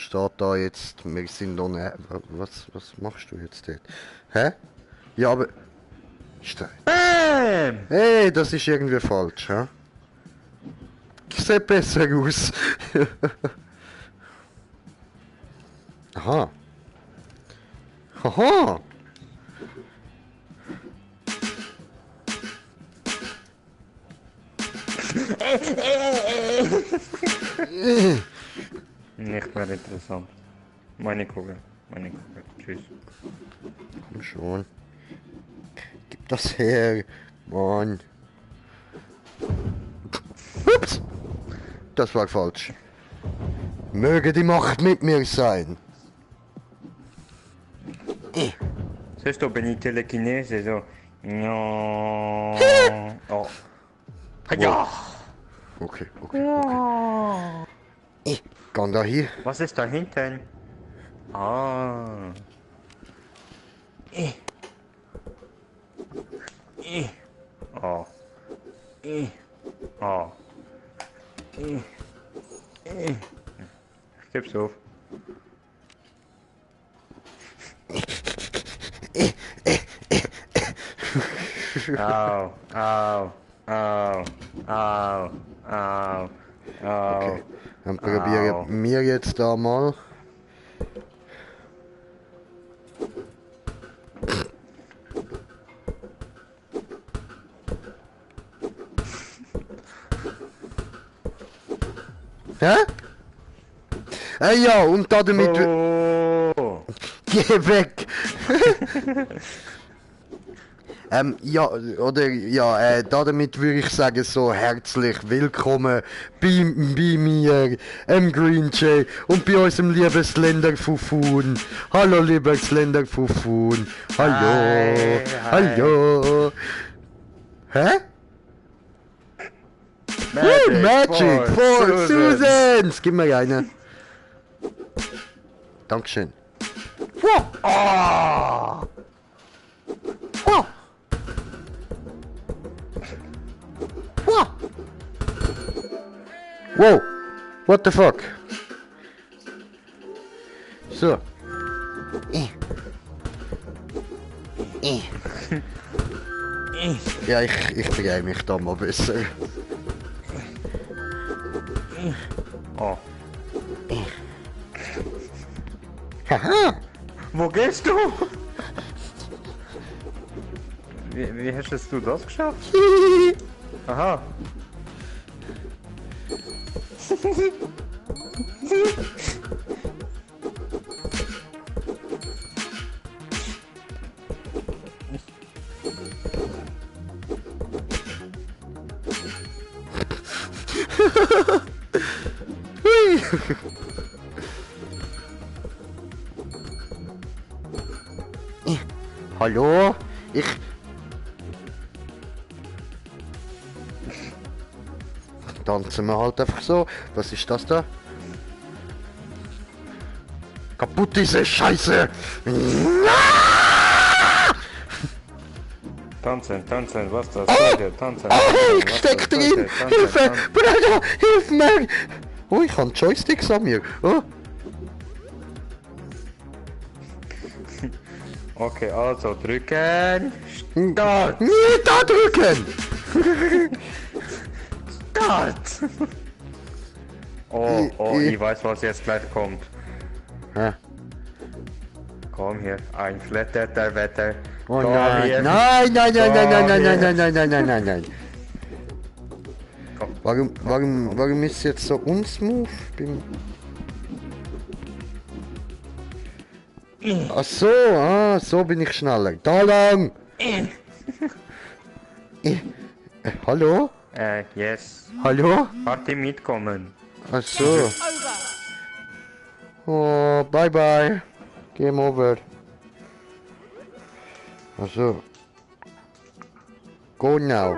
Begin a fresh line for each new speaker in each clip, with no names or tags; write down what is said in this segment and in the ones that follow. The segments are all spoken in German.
steht da jetzt, wir sind noch nicht... Was machst du jetzt dort? Hä? Ja, aber...
Bam!
Hey, das ist irgendwie falsch, hä? Sieht besser aus. Aha. Aha.
Nicht mehr interessant. Meine Kugel. Tschüss.
Komm schon. Gib das her, Mann. Ups. Das war falsch. Möge die Macht mit mir sein.
Siehst du, bin ich Telekinese, so. Ja. Oh. Ja.
Okay. Ich kann da hier.
Was ist da hinten? Ah. Oh. Oh. Ich geb's auf. Au, au, au, au, au, au.
Okay. Dann probieren wir jetzt da mal. Hä? Ja, und damit...
Oh.
Geh weg! Damit würde ich sagen, so herzlich willkommen bei mir, Green Jay und bei unserem lieben Slender Fufun. Hallo, lieber Slender Fufun. Hallo.
Hi.
Hallo. Hä? Magic for Susans! Gib mir eine. Dankeschön. Wow!
Oh.
Wow! Wow! Wow! What the fuck? So. Ja, ich drehe mich da mal besser.
Oh.
Haha!
Wo gehst du? Wie hast du das geschafft? Aha.
Hallo? Tanzen wir halt einfach so. Was ist das da? Kaputt diese Scheiße!
Tanzen, was das? Tanzen.
Ich steck drin! Hilfe! Bruder, hilf mir! Oh, ich habe Joysticks an mir. Oh.
Okay, also drücken.
Start! Nie da drücken!
Start! Oh, ich weiß, was jetzt gleich kommt.
Hä?
Komm hier, ein flatterter Wetter.
Oh
Komm
nein.
hier.
Nein!
Komm
Nein. Warum ist jetzt so unsmooth? Ach so, so bin ich schneller. Da lang! Hallo?
Yes.
Hallo?
Party mitkommen.
Ach so. Oh, bye bye. Game over. Ach so. Go now.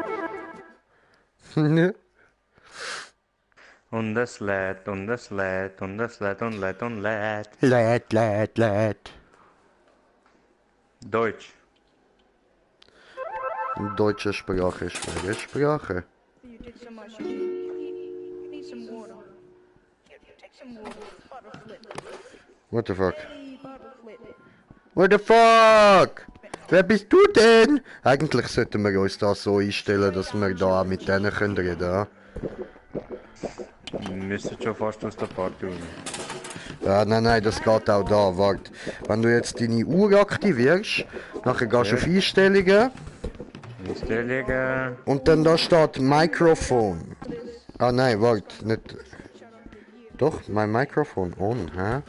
Und es lädt.
Lädt.
Deutsch.
Deutsche Sprache ist meine Sprache.
You did so much. You need some water. Take some water. Butter flip.
What the fuck? What the fuck? Wer bist du denn? Eigentlich sollten wir uns das so einstellen, dass wir da auch mit denen können reden, ja?
Müsstet schon fast aus der Party raus.
Ja, nein, das geht auch da, warte. Wenn du jetzt deine Uhr aktivierst, nachher gehst du auf Einstellungen
Einstellungen.
und dann da steht Mikrofon. Ah nein, warte, nicht. Doch, mein Mikrofon on, hä?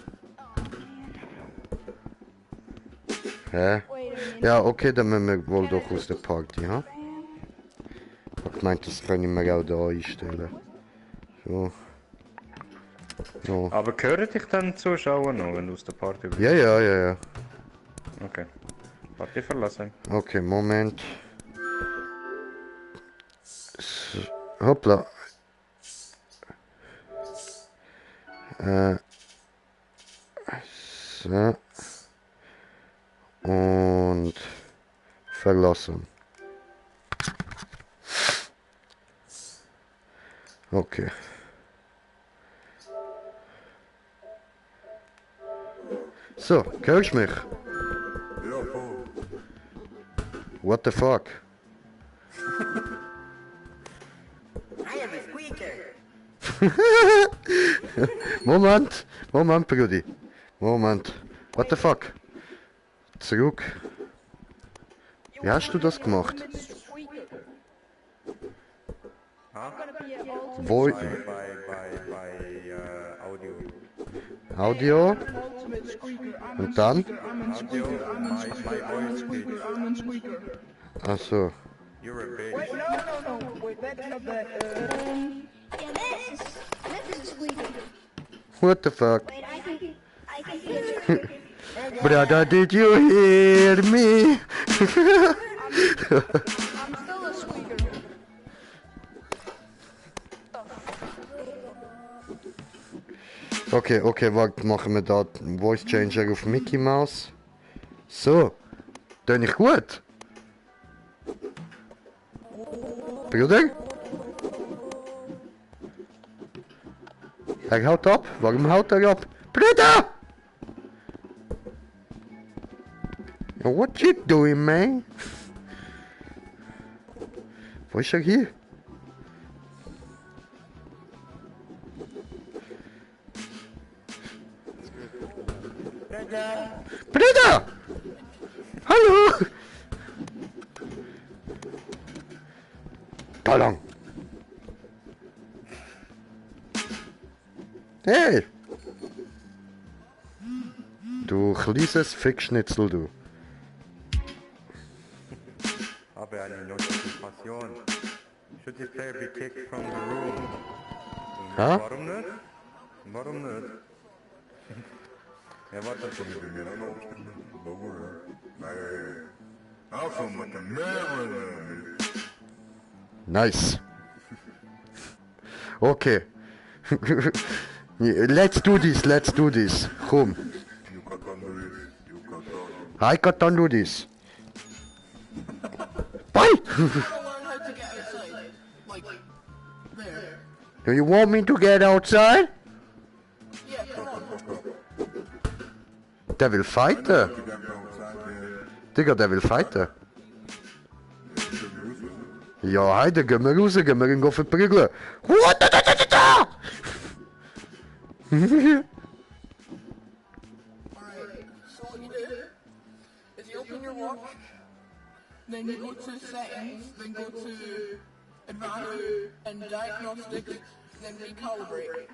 Hä? Ja, okay, dann müssen wir wohl doch aus der Party, ha? Ich meinte, das können wir auch da einstellen. So. So.
Aber hören dich dann die Zuschauer noch, wenn du aus der Party bist?
Ja.
Okay. Party verlassen.
Okay, Moment. So, hoppla. So. Und verlassen. Okay. So, hörst du mich? What the fuck?
I am a squeaker.
Moment, Brudi. Moment. What the fuck? Zurück. Wie hast du das gemacht? Wo?
Audio.
Audio? Und dann?
Audio, my voice speech.
Ach so.
You're a bitch.
Wait, no. Wait, that's not that.
Yeah, this is squeaky.
What the fuck?
Wait, I can see it squeaky.
Brother, did you hear me?
I'm still a squeaker.
Okay, warte, machen wir da Voice Changer auf Mickey Mouse. So. Tön ich gut? Bruder? Er haut ab. Warum haut er ab? Bruder! What you doing, man? Wo ist er hier? Bruder! Hallo! Ballon! Hey! Du kleines Fickschnitzel, du.
Habe eine Notifikation. Should this player be kicked from the room?
Ha?
Warum nicht? Warum nicht? Ja, warte schon.
Nice. Okay. Let's do this. Komm. I can do this. Bye!
Learn how to get outside. Like, there.
Do you want me to get outside?
Yeah, come on.
Der will fighten. Digga, der will fighten. Ja, heide, gehen wir raus, gehen wir ihn verprügeln. What da?
Alright, so what you do is you open your watch, then you go to settings, then go to advanced and diagnostics, then recalibrate.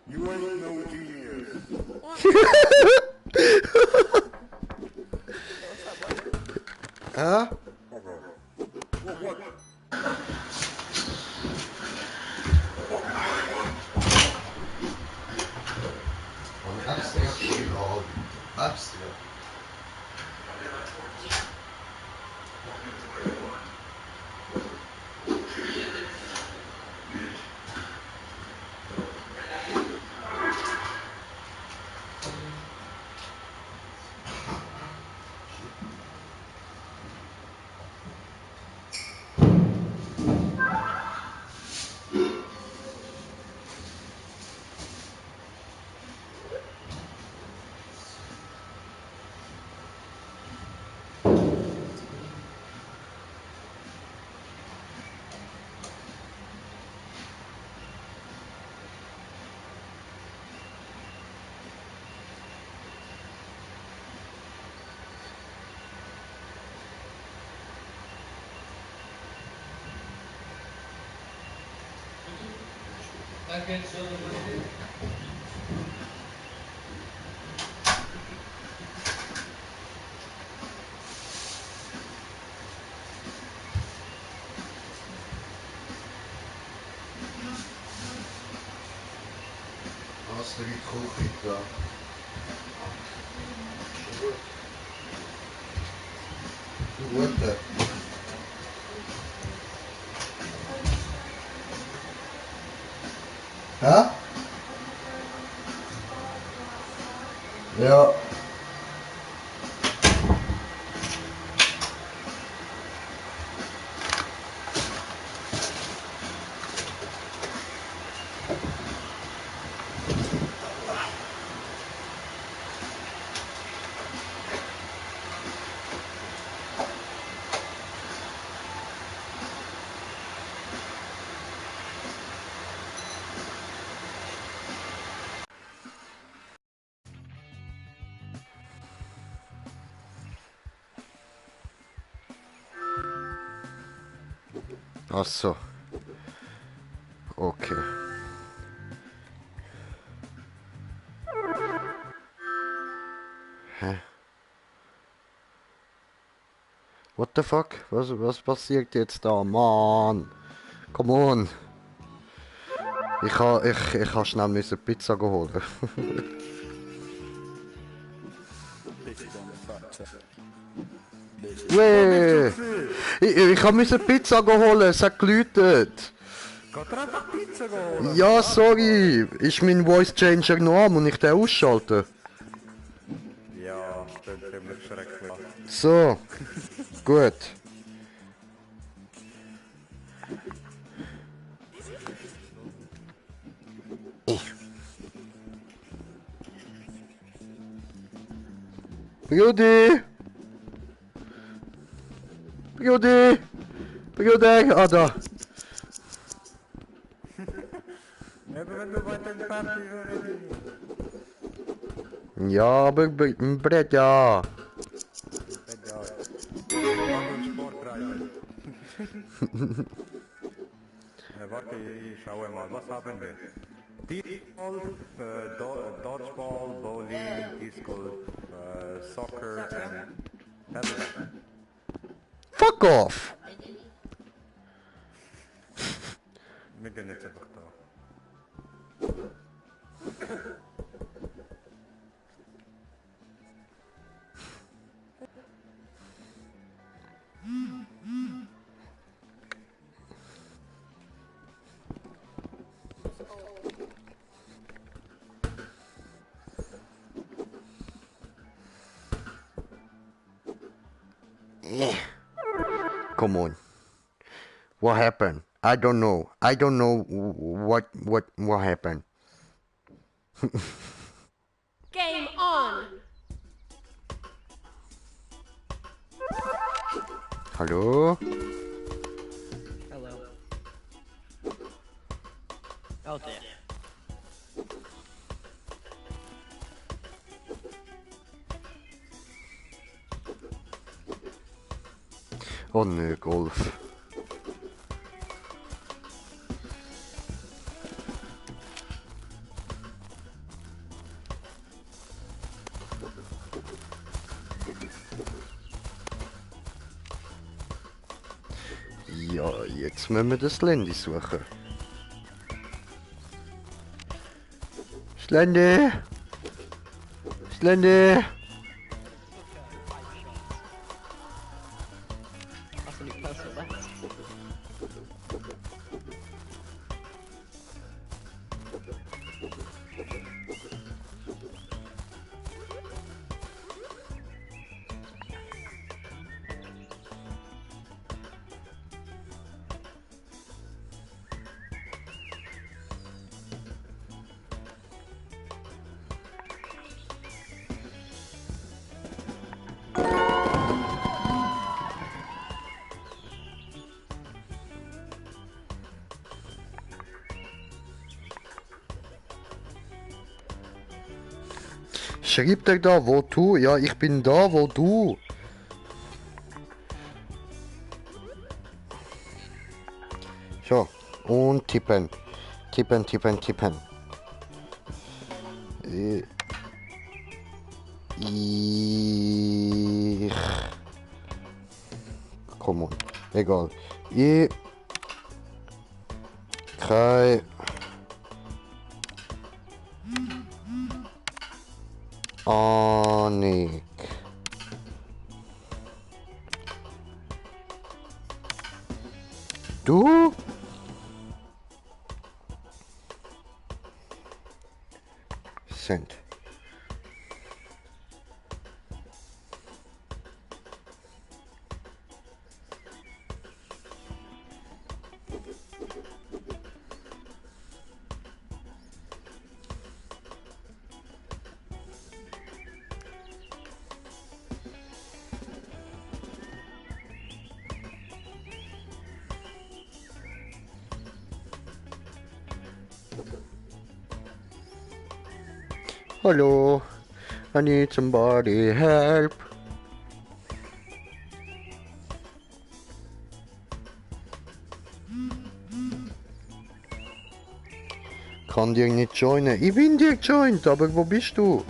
You ain't no genius.
Huh?
What?
Hast du die Kuchen da? Gute. Hä? Ja. Ach so. Okay. Hä? What the fuck? Was passiert jetzt da? Mann! Come on! Ich ha schnell müssen Pizza holen. Weh! Ich ha müssen Pizza holen, es hat geläutet.
Geht er einfach Pizza holen?
Ja, sorry. Ist mein Voice Changer noch an und ich den ausschalten?
Ja, das ist ziemlich schrecklich.
So. Gut. Brudi! Brudi! Brudi! Ah, da.
Eben wenn du weiter in Party hörst.
Ja, aber Brett, ja.
Sportreise. Warte, ich schaue mal, was haben wir? Discgolf, Dodgeball, Bowling, Discgolf, Soccer and Paddle.
Fuck off!
Wir gehen jetzt einfach da.
Come on. What happened? I don't know. I don't know what happened.
Game on!
Hallo?
Hello. Oh dear.
Oh nö, Golf. Ja, jetzt müssen wir das Landy suchen. Slendy! Slendy!
That's when you press the left.
Schreibt er da, wo du? Ja, ich bin da, wo du? So, und tippen. Tippen. Ich... Komm on. Egal. Keine Ahnung. Du? Send. Hello, I need somebody help. Kann dir nicht joinen. Ich bin dir joined, aber wo bist du?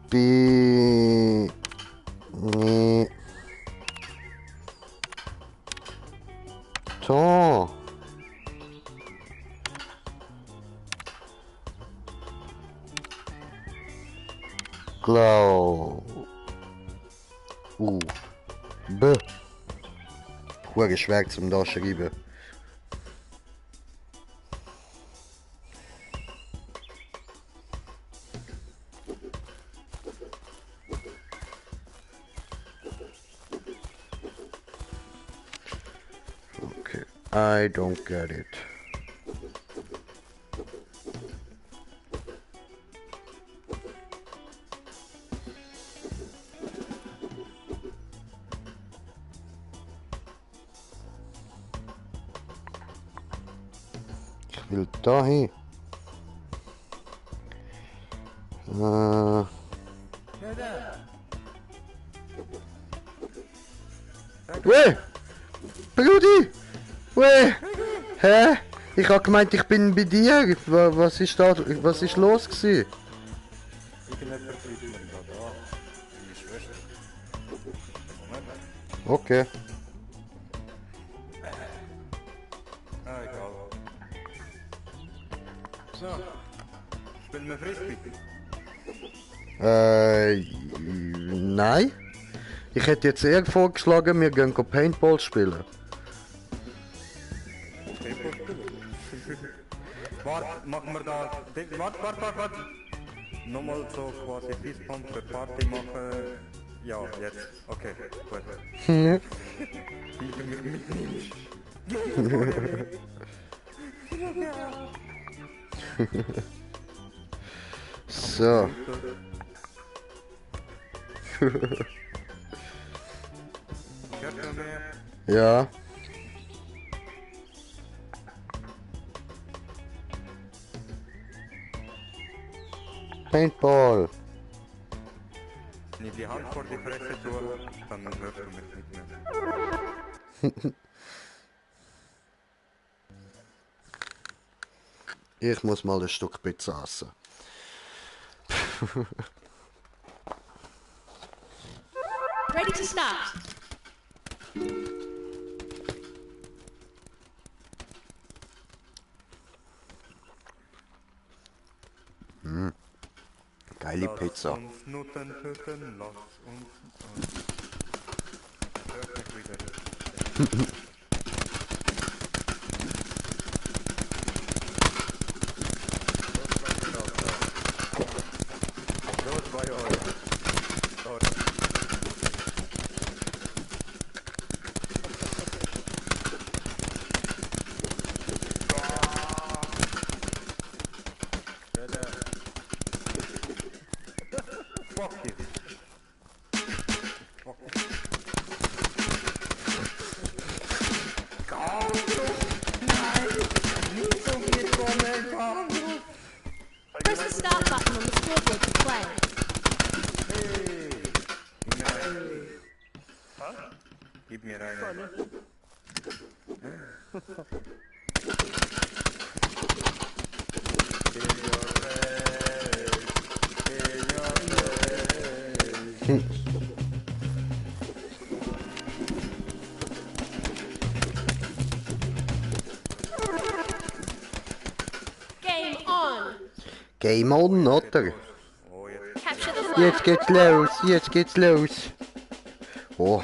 Bin nicht da. Glaub. B. Hure schwer zum da schreiben. Okay, I don't get it. Ich will dahin. Weh! Brudi! Weh! Hä? Ich hab gemeint, ich bin bei dir. Was ist da? Was ist los gewesen?
Irgendetwas ist mir da. Meine Schwester. Moment.
Okay.
Egal. So. Spielen wir Frisbee?
Nein. Ich hätte jetzt eher vorgeschlagen, wir gehen Paintball spielen.
Warte, machen wir da... Warte. Nochmal so quasi Fistpump für Party machen. Ja, jetzt. Okay, gut. Wie du mich mitnimmst.
So.
Hört ihr mehr?
Ja. Paintball.
Wenn ich die Hand vor die Fresse tue, dann hörst du mich nicht mehr.
Ich muss mal ein Stück Pizza essen.
Ready to start.
Geile Pizza.
Lass uns Nutten töten, lass uns... Hört mich wieder. Los bei euch. Dort. Fuck you. Fuck you.
Press the start button on the scoreboard to play.
Gib mir eine.
Game on.
Game on, oder?
Capture the flag.
Jetzt geht's los, jetzt geht's los. Oh.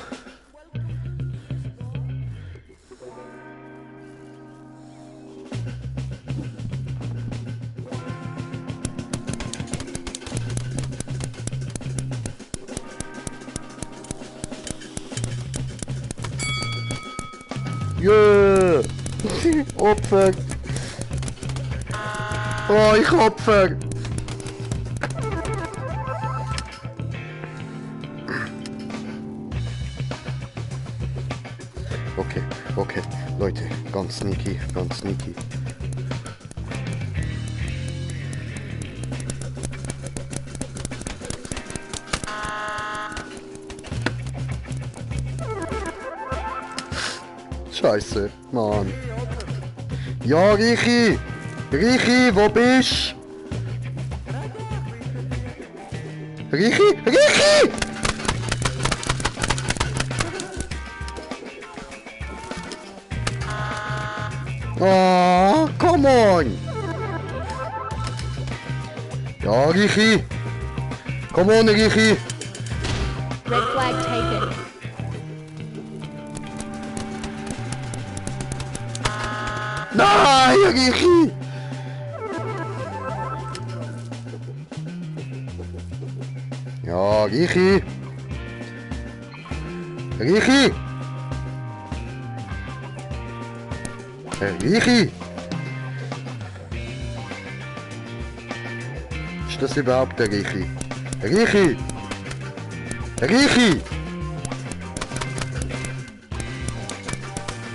Yeah. Opfer. Oh, ich Opfer. Okay, okay, Leute, ganz sneaky, ganz sneaky. Scheiße, Mann. Ja, Richi! Richi, wo bist du? Richi! Richi! Oh, come on! Ja, Richi! Come on, Richi!
Red flag taken.
Nein, Richi! Ja, Richi! Richi! Richi! Ist das überhaupt der Richi? Richi! Richi!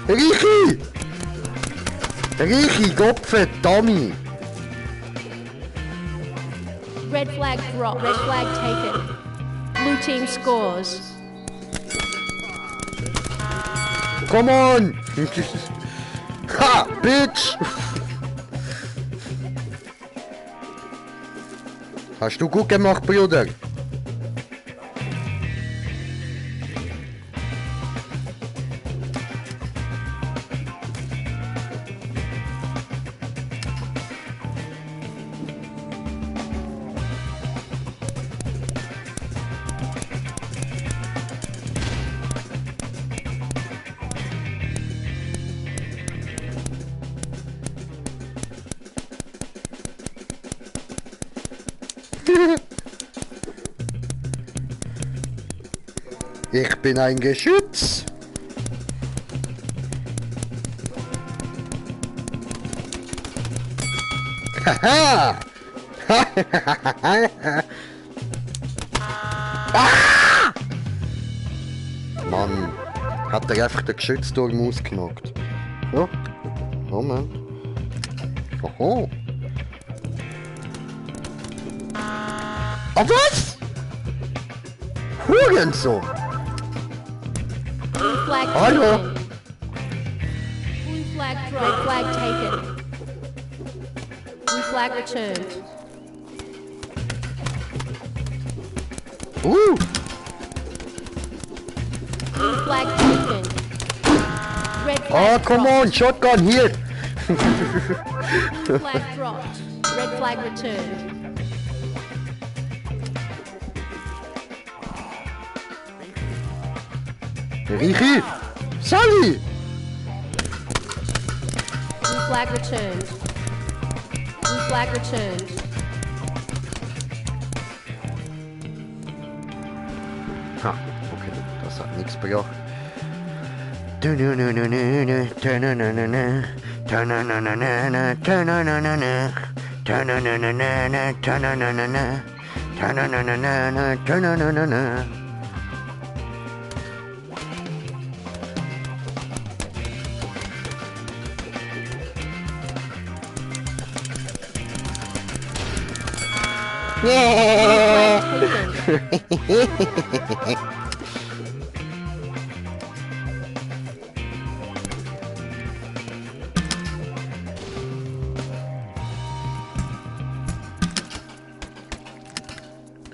Richi! Richi, Gopfe, Tommy!
Red flag drop. Red flag taken. Blue team scores.
Come on! Ha! Bitch! Hast du gut gemacht, Bruder? Ich bin ein Geschütz. Haha! Ah! Mann, hat er einfach den Geschützturm ausgenockt. Ja, Moment. Oho. Ah, was? Hurensohn!
Blue flag
Hallo?
taken. Blue flag drop. Red flag taken. Blue flag returned.
Blue
flag taken. Red flag
Oh, come
dropped.
on, shotgun here!
Blue flag dropped. Red flag returned.
Richi! Sally!
Blue flag returned. Blue flag returned.
Ha, okay, das hat nichts gebracht.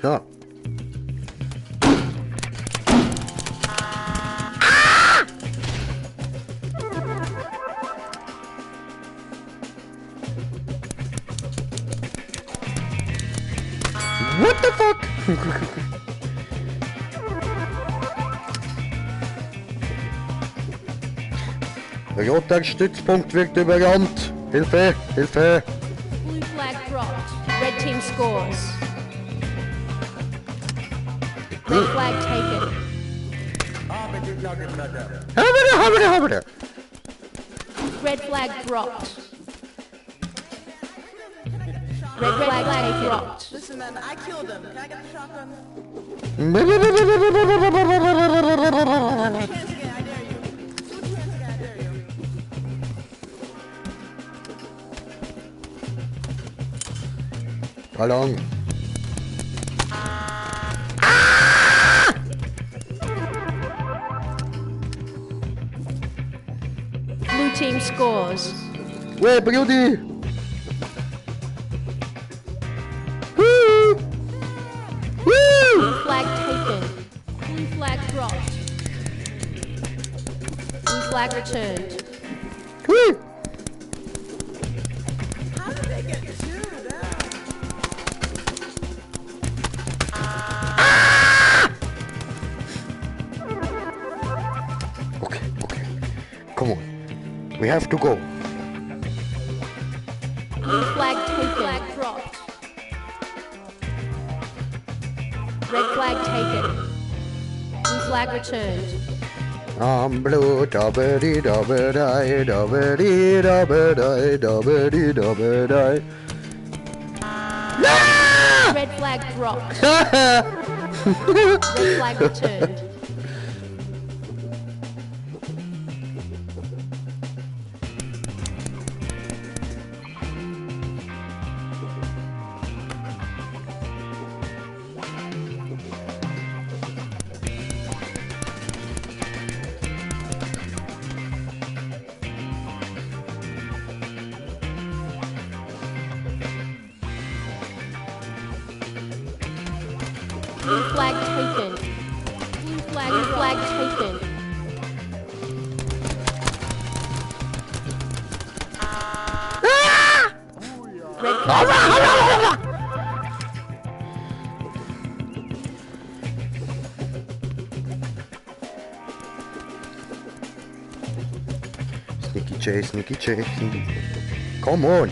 Ja. What the fuck? Roter Stützpunkt wird überrannt. Hilfe, Hilfe.
Blue flag dropped. Red team scores. Red flag taken.
Habere.
Red flag dropped. Red flag dropped.
Listen, man, I killed him. Can I get the shotgun? Chance again, I dare you. Two chance again, I dare you.
How long?
Blue team scores.
Wait, Brody! Woo! Woo!
Blue flag taken. Blue flag dropped. Blue flag returned.
Woo!
How did they get two down?
Okay. Come on. We have to go.
Blue flag taken. Flag dropped. Red flag taken. Blue flag returned.
I'm blue, dobbity dobbity dobbity dobbity dobbity dobbity.
Red flag dropped. Red flag returned. Blue flag taken. Blue flag taken. Red flag
Sneaky J. Come on.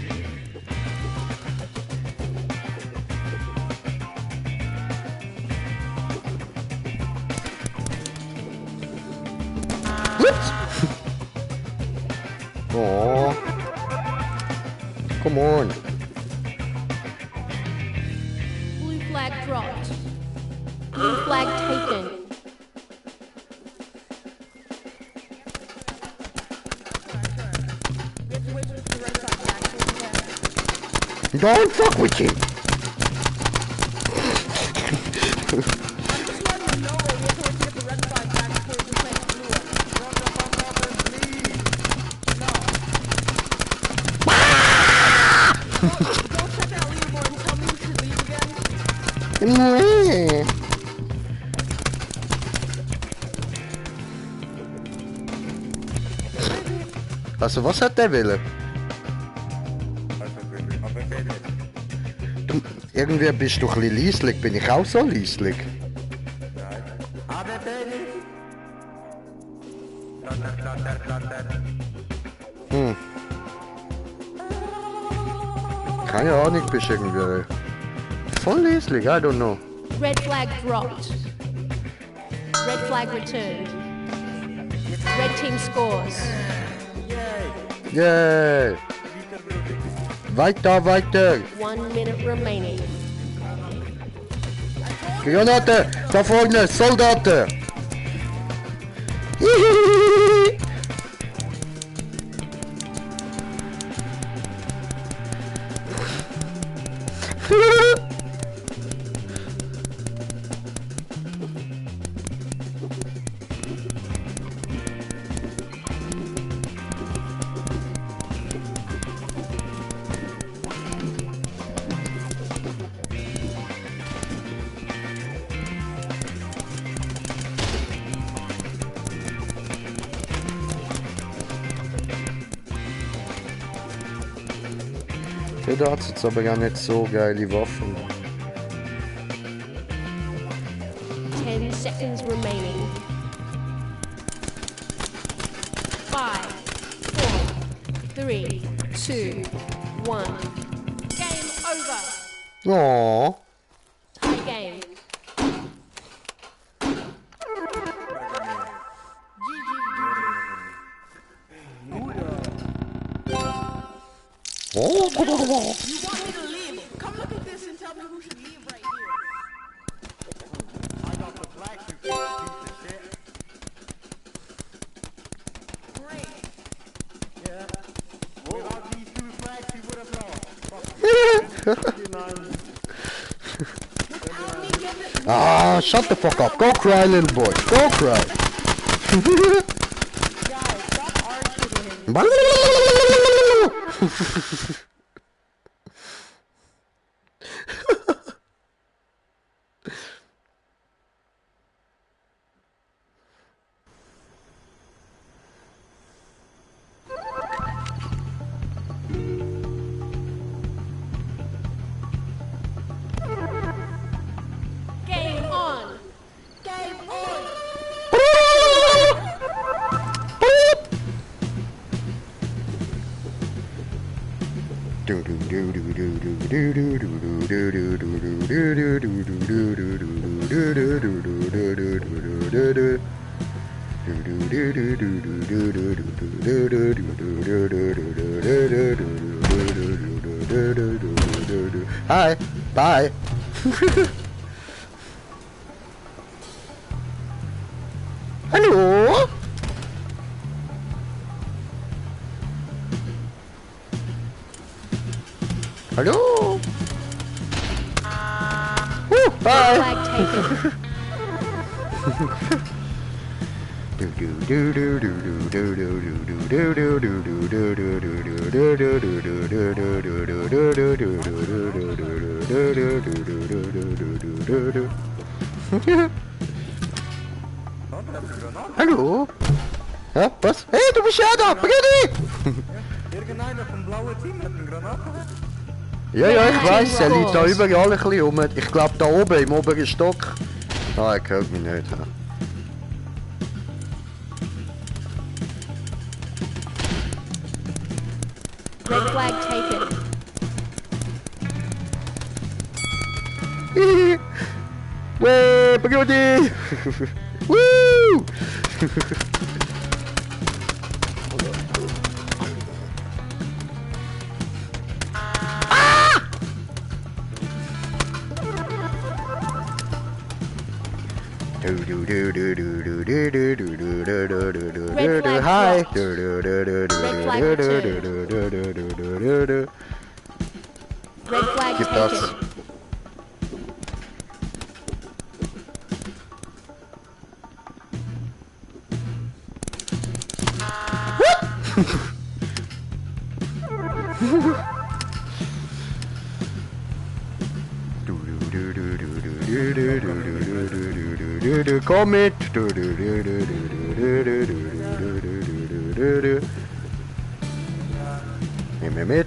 Oh, come on.
Blue flag dropped. Blue flag taken.
We have to wait for the red side to actually get.
Don't fuck with him.
I'm just letting you know we have to wait to get the red side back before we can play the blue one. Run the fuck up and leave. No. Don't check that leaderboard and tell me we should leave again.
Also, was hat der Wille? Du, irgendwie bist du ein bisschen leislich. Bin ich auch so leislich? Keine Ahnung, bist irgendwie voll leislich, I don't know.
Red flag dropped. Red flag returned. Red team scores.
Yay! Weiter!
1 minute remaining.
Granate! Da vorne! Soldaten! Ja, da hat jetzt aber gar nicht so geile Waffen.
10 seconds remaining. 5, 4, 3, 2, 1. Game over.
Oh.
Tie game.
Oh.
You want me to leave? Come look at this and tell me who should leave right here.
I got the flag, you piece of shit.
Great.
Yeah. Without these two flags, he would have lost. Fuck you.
Without me getting
Ah, shut the fuck up. Go cry, little boy. Go cry.
guys, stop arguing.
Game on.
Game on.
Hi. Bye. Hallo? Hallo? Bye.
Flag taken.
Hallo? Ja, was? Hey, du bist ja da, Freddy!
Irgendeiner vom blauen Team hat einen Granaten.
Ja, ja, ich weiß, er liegt da überall ein bisschen rum. Ich glaube da oben, im oberen Stock. Ah, er hört mich nicht. Ja.
Red flag taken.
Wee, Brody! Woo!
Red flag
Hi!
dropped. flag Red flag
Gib
taken.
das. Komm mit! Nimm mir mit!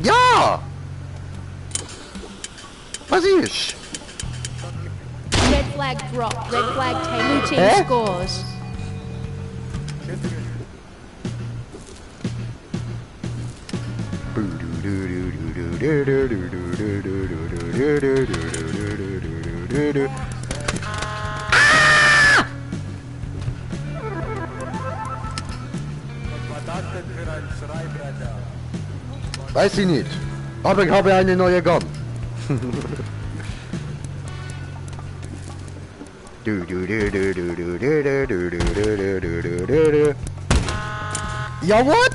Ja! Was ist?
Red flag dropped. Red flag taken. Blue team
Eh?
scores.
Was war das denn für ein Schreibretter?
Weiß ich nicht. Aber ich habe eine neue Gun. Ja, what?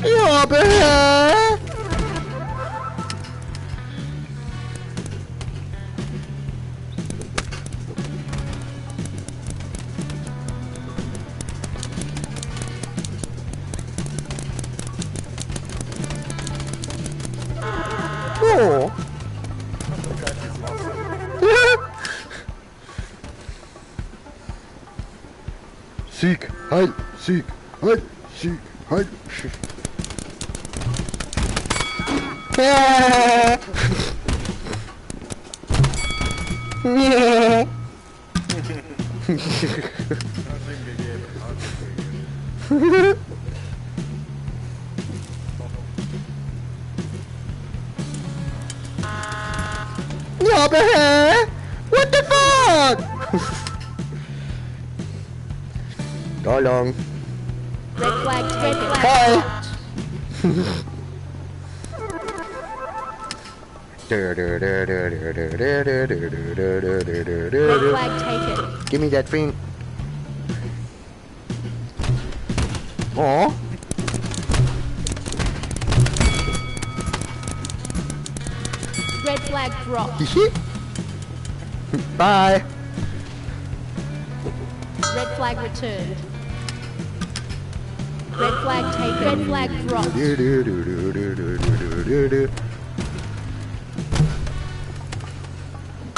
Ja, aber hä? Sieg, Heil, Sieg, Heil, Sieg, Heil. Ja, aber hä? What the fuck? Da lang.
Red flag taken.
Hi.
Red flag taken.
Give me that thing. Oh.
Red flag dropped.
Bye.
Red flag returned. Red flag taken. Red flag dropped.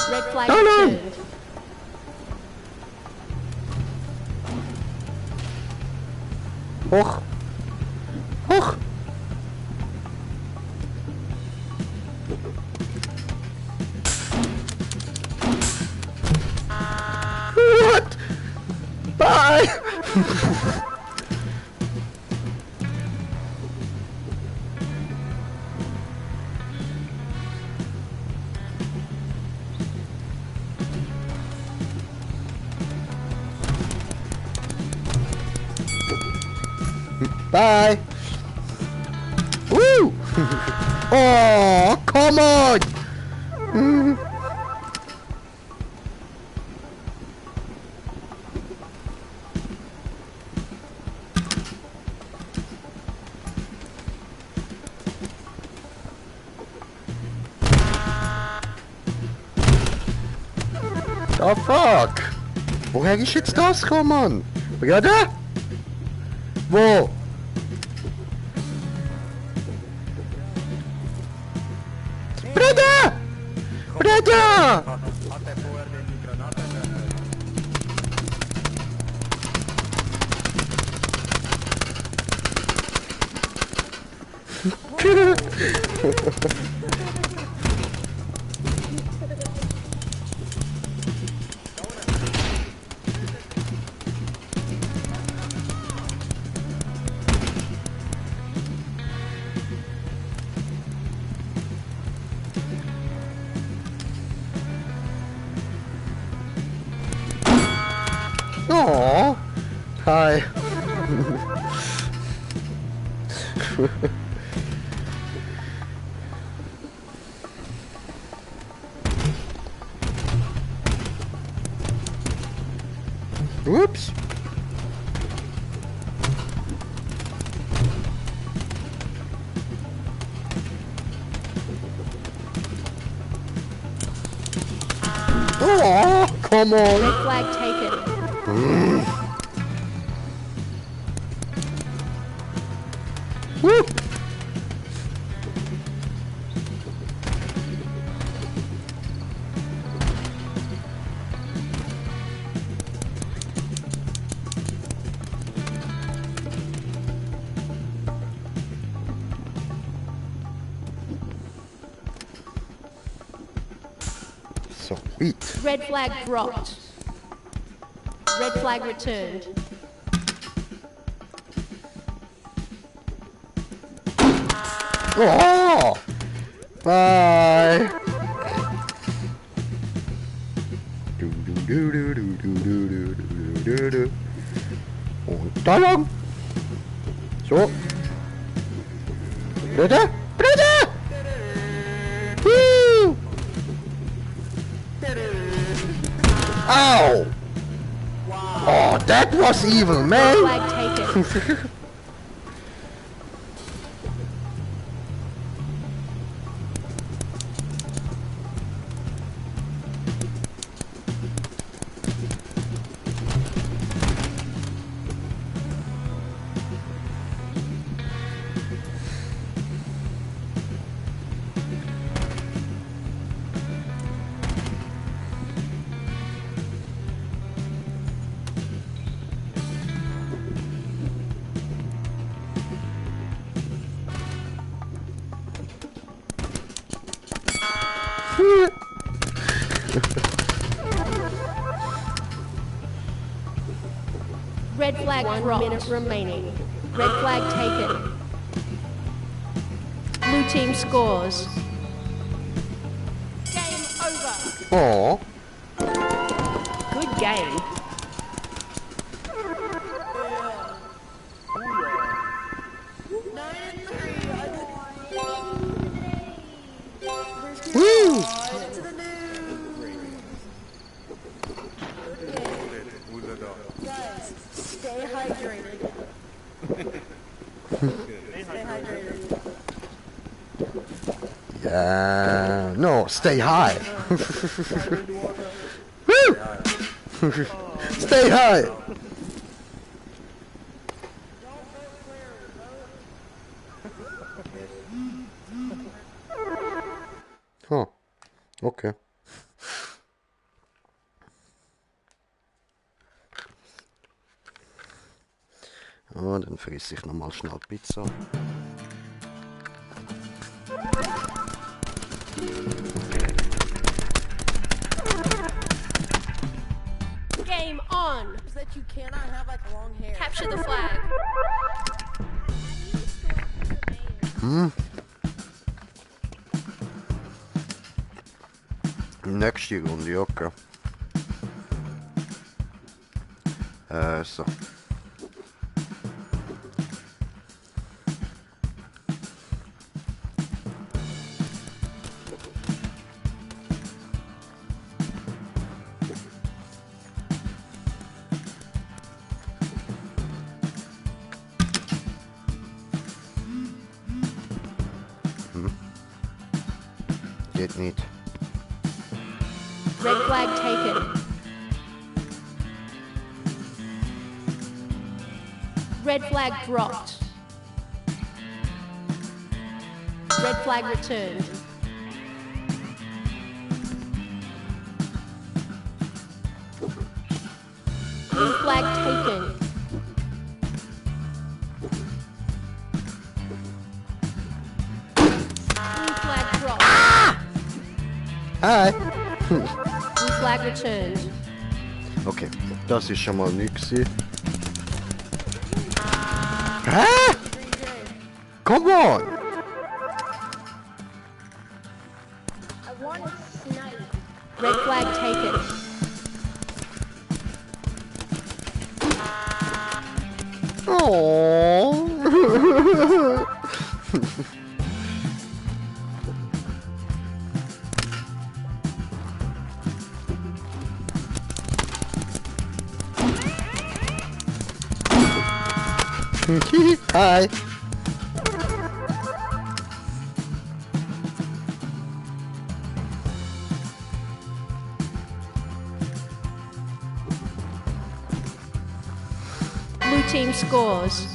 Red flag
No, no.
returned.
Hoch. Hoch. What? Bye. Bye. Woo! Oh, come on! Oh fuck! Woher ist jetzt das gekommen? Bruder? Wo? Bruder! Bruder!
Hat er vorher denn die Granate werfen?
Oh, hi. Whoops. Oh, come on.
Red flag taken.
Woo. Sweet.
Red flag dropped. Red flag returned.
Oh! Bye! Du, du, du, du, du, du, du, du, du, du, du. Und da lang! So! Bitte? Bitte! Woo! Ow! Oh, that was evil,
Red
man!
flag taken. Red flag 1 minute remaining. Red flag taken. Blue team scores. Game over.
Oh.
Good game.
Woo!
Stay hydrated. Stay hydrated.
Yeah. No, stay high. Woo! Stay high. Huh. Okay. Oh, dann friss ich nochmal schnell Pizza.
Game on.
That you cannot have like long hair.
Capture the flag.
Nächste Runde, okay. So. Geht nicht.
Red flag taken. Red flag dropped. Red flag returned. Blue flag taken. Blue flag dropped.
Hi!
Blue flag returned.
Okay, das ist schon mal nichts. Hä? Come on!
I want to snipe.
Red flag taken.
Oh. Hi.
Blue team scores.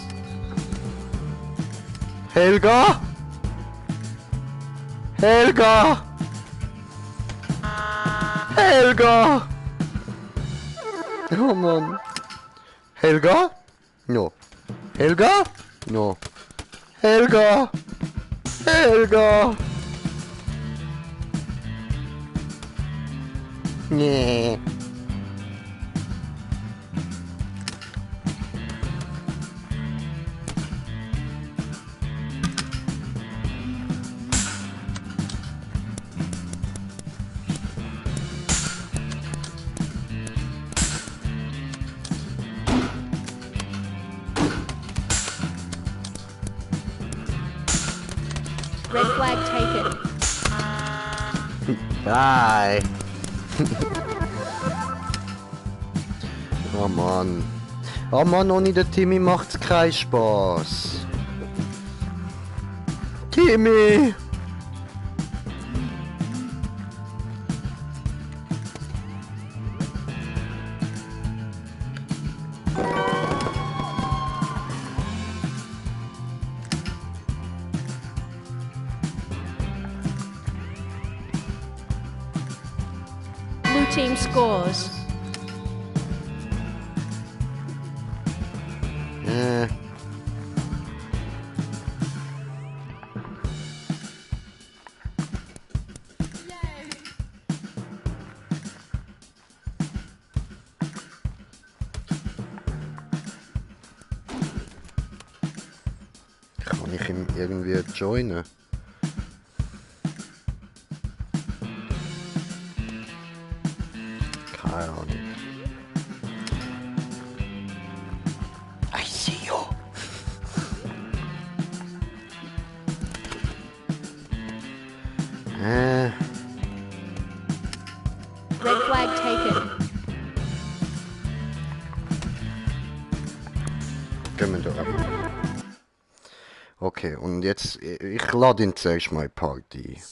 Helga? Helga? Helga? Oh Mann. Helga? No. Helga? No. Helga? Helga? Nee.
Red flag taken.
Bye. Oh Mann. Oh Mann, ohne den Timmy macht's keinen Spaß. Timmy!
Blue team scores.
Kann ich ihn irgendwie joinen? Keine Ahnung. I see you.
Red flag taken.
Gehen wir da. Okay, und jetzt, ich lade ihn zuerst mal in die Party ein.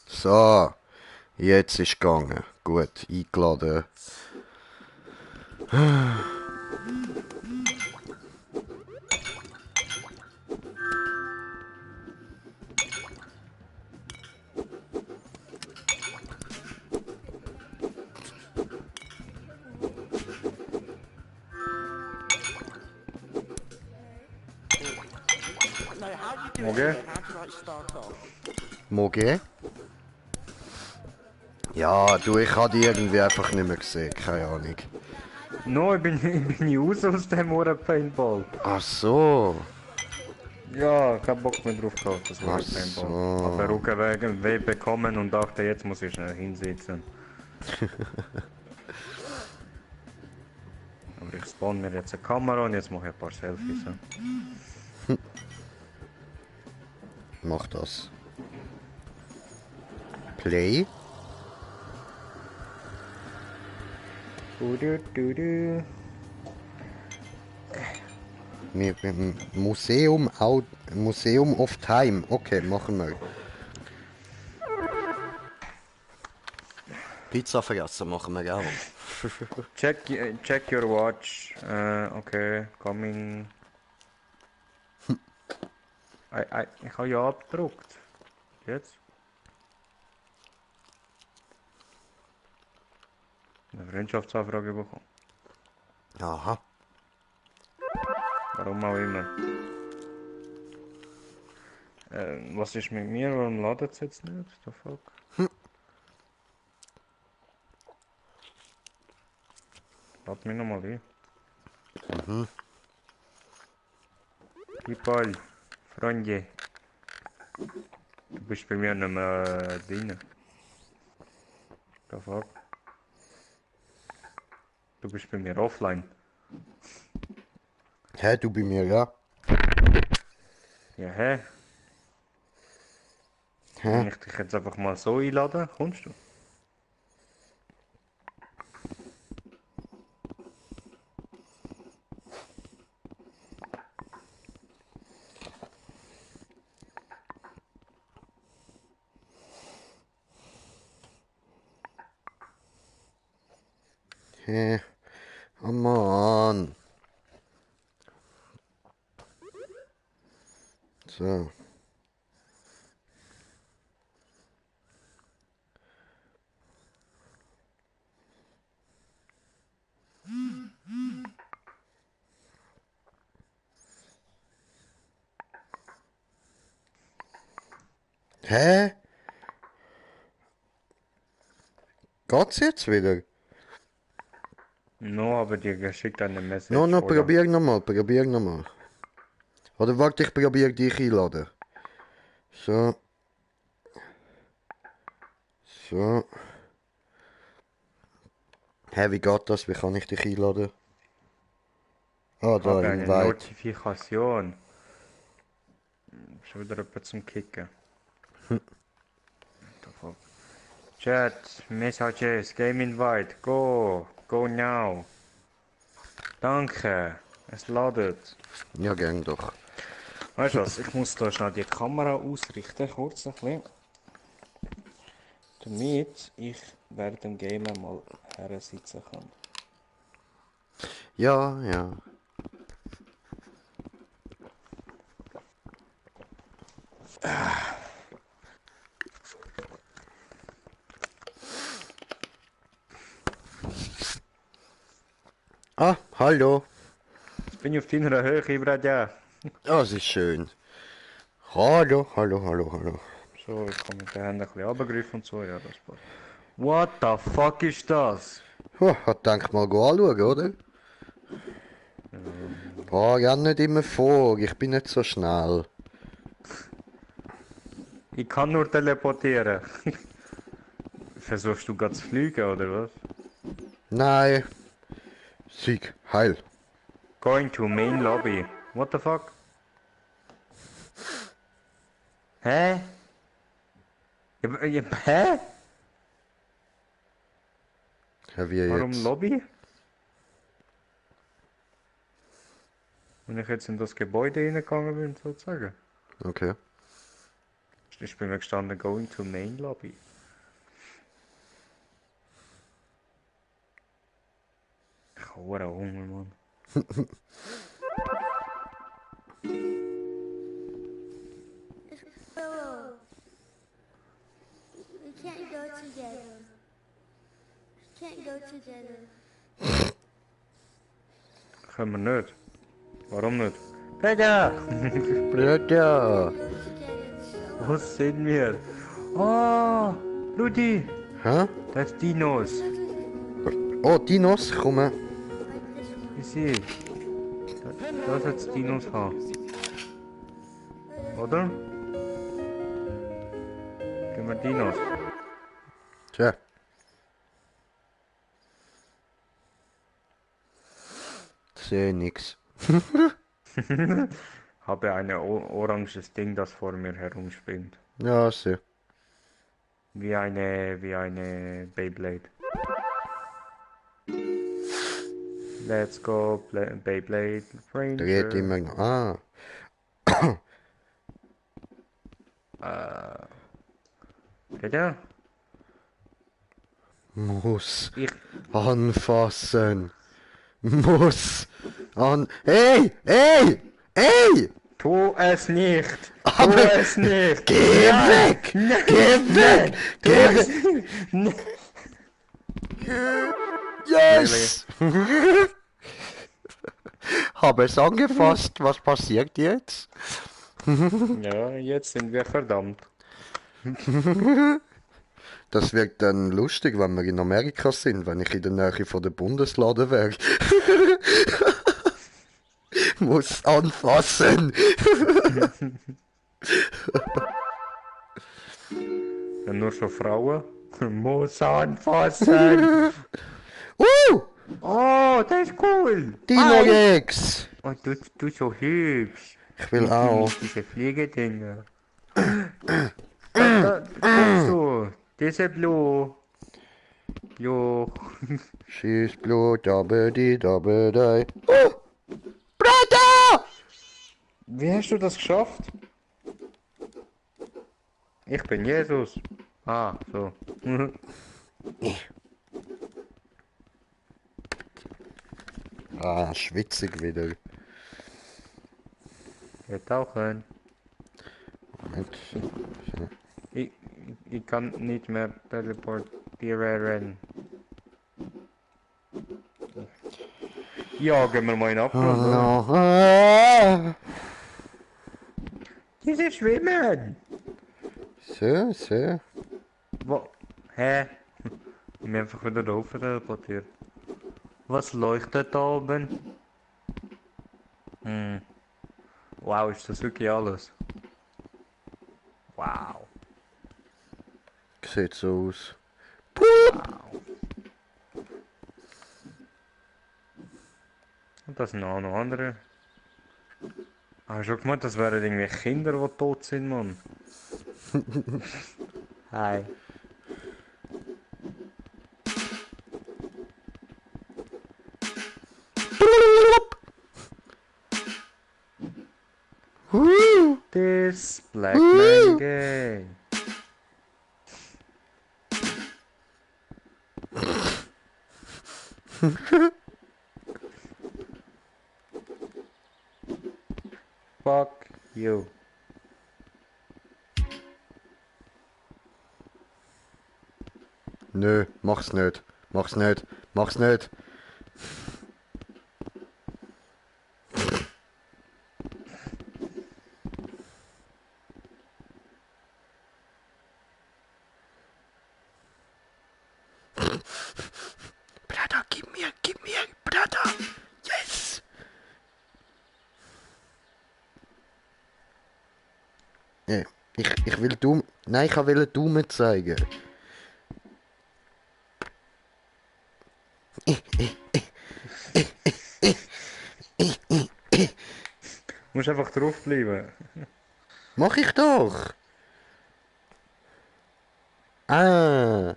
So, jetzt ist gegangen. Gut, eingeladen.
Okay.
Moge? Ja, du, ich habe die irgendwie einfach nicht mehr gesehen, keine Ahnung.
No, ich bin raus aus dem Ohren Paintball.
Ach so.
Ja, kein Bock mehr drauf gehabt, das war
Ach
Paintball.
so.
Aber Rückenwegen weh bekommen und dachte, jetzt muss ich schnell hinsetzen. Aber ich spawn mir jetzt eine Kamera und jetzt mache ich ein paar Selfies. Ja.
Mach das. Play. Museum of Time. Okay, machen wir. Pizza vergessen machen wir auch.
Check your watch. Okay, coming. Ich habe ja abgedruckt. Jetzt? Eine Freundschaftsanfrage bekommen.
Aha.
Warum auch immer. Was ist mit mir? Warum ladet es jetzt nicht? The fuck? Lad mich nochmal ein. People, Freunde. Du bist bei mir nicht mehr drin. The fuck? Du bist bei mir offline.
Hä, du bei mir, ja?
Ja, hä? Wenn ich dich jetzt einfach mal so einladen, kommst du?
Hä? Oh Mann. So. Hä? Geht's jetzt wieder?
No, aber dir geschickt eine Message.
No,
oder?
probier nochmal. Oder warte, ich probier dich einladen. So. So. Hä, wie geht das? Wie kann ich dich einladen? Ah,
Ich
da,
habe eine
Invite.
Notifikation. Schon wieder jemand zum Kicken. What the fuck? Chat, Messages, Game Invite, go now. Danke, es ladet.
Ja, gern doch.
Weißt du was, ich muss da schnell die Kamera ausrichten, kurz ein bisschen. Damit ich während dem Game mal her sitzen kann.
Ja, ja. Ah, hallo.
Jetzt bin ich auf deiner Höhe, Bradia.
Das ist schön. Hallo, hallo, hallo, hallo.
So, ich kann mit den Händen ein bisschen runtergreifen und so, ja, das passt. What the fuck ist das?
Hat gedacht, mal anschauen, oder? Boah, ja nicht immer vor, ich bin nicht so schnell.
Ich kann nur teleportieren. Versuchst du gerade zu fliegen, oder was?
Nein. Sieg, heil.
Going to main lobby. What the fuck? Hä? Hä?
Ja, wie
Warum
jetzt?
Lobby? Wenn ich jetzt in das Gebäude reingegangen bin, sozusagen.
Okay.
Ich bin mir gestanden, going to main lobby. Ich habe Hunger, Mann.
Oh, we can't go together. We can't go together.
Können wir nicht. Warum nicht? Peter!
Ja.
Wo sind wir? Oh! Rudi!
Hä?
Das ist Dinos!
Oh, Dinos, kommen.
Ich sehe. Da soll es Dinos haben. Oder? Gehen wir Dinos.
Tja. Sehe nix.
Habe ein oranges Ding, das vor mir herumspringt.
Ja, sehe.
Wie eine Beyblade. Let's go, Beyblade Ranger.
Dreht immer noch. Ah.
Peter?
Muss
Ich...
anfassen. Muss an. Hey! Hey! Hey!
Tu es nicht! Tu
Aber-
es nicht!
Geh weg! Geh weg! Geh weg! Yes! Habe es angefasst. Was passiert jetzt?
Ja, jetzt sind wir verdammt.
Das wird dann lustig, wenn wir in Amerika sind, wenn ich in der Nähe von der Bundeslade wäre. Muss anfassen.
Ja, nur so Frauen. Muss anfassen! Oh, das ist cool!
Dino Rex.
Oh, du so hübsch!
Ich will auch.
Diese Fliegedinger. Da kommst du! Diese Blue! Jo!
Schieß Blut, dabedi, dabedi. Oh! Brata!
Wie hast du das geschafft? Ich bin Jesus. Ah, so.
Ah, schwitzig wieder.
Wir tauchen.
Moment.
Ich kann nicht mehr teleportieren. Ja, gehen wir mal in
Oh
Abgrund. oder?
no. Ah.
Diese Schwimmen!
So.
Wo? Hä? Ich bin einfach wieder rauf teleportiert. Was leuchtet da oben? Wow, ist das wirklich alles? Wow.
Sieht so aus.
Und das sind auch noch andere. Ah, schon gemeint, das wären irgendwie Kinder, die tot sind, Mann. Hi.
Hui.
Is Black Man Gay? Fuck you.
Nö, mach's nicht. Mach's nicht. Mach's nicht. Bruder, gib mir, Bruder. Yes. Nee, ich will Daumen. Nein, ich will Daumen zeigen.
Du musst einfach draufbleiben.
Mach ich doch. Ah.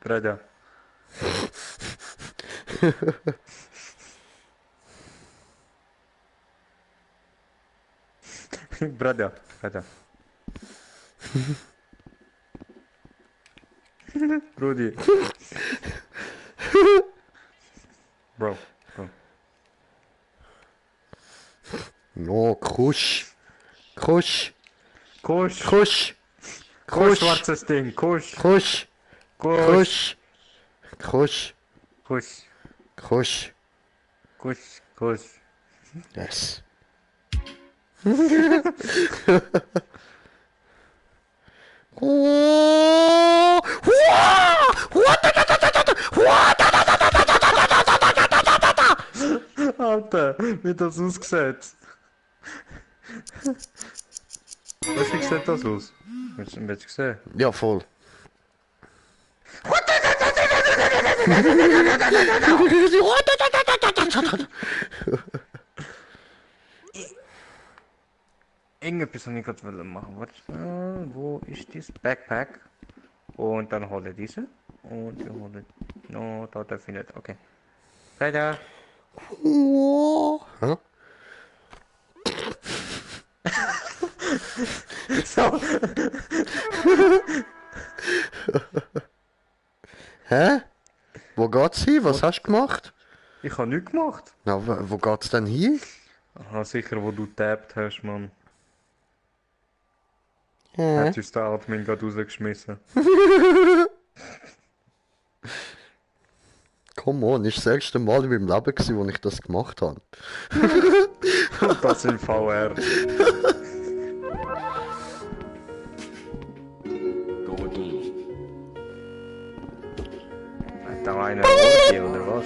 Bruder. Bruder. Brudi. Bro.
No, Kusch.
Kusch, schwarzes Ding. Kusch.
Yes.
Alter, wie das ausgesehen. Weißt du, wie sieht das aus? Willst du gesehen?
Ja, voll.
Irgendetwas soll ich gerade machen. Warte mal, wo ist das Backpack? Und dann hole diese. Und wir holen. No, da darf ich nicht. Okay. Leider.
Hä?
So.
Hä? Wo geht's hin? Was hast du gemacht?
Ich habe nichts gemacht.
Na, wo geht's denn hin?
Aha, sicher, wo du tappt hast, Mann.
Hä?
Hat uns der Admin gerade rausgeschmissen.
Come on, ist das erste Mal in meinem Leben gewesen, wo ich das gemacht habe.
Das in VR. Hat da einer Orgie oder was?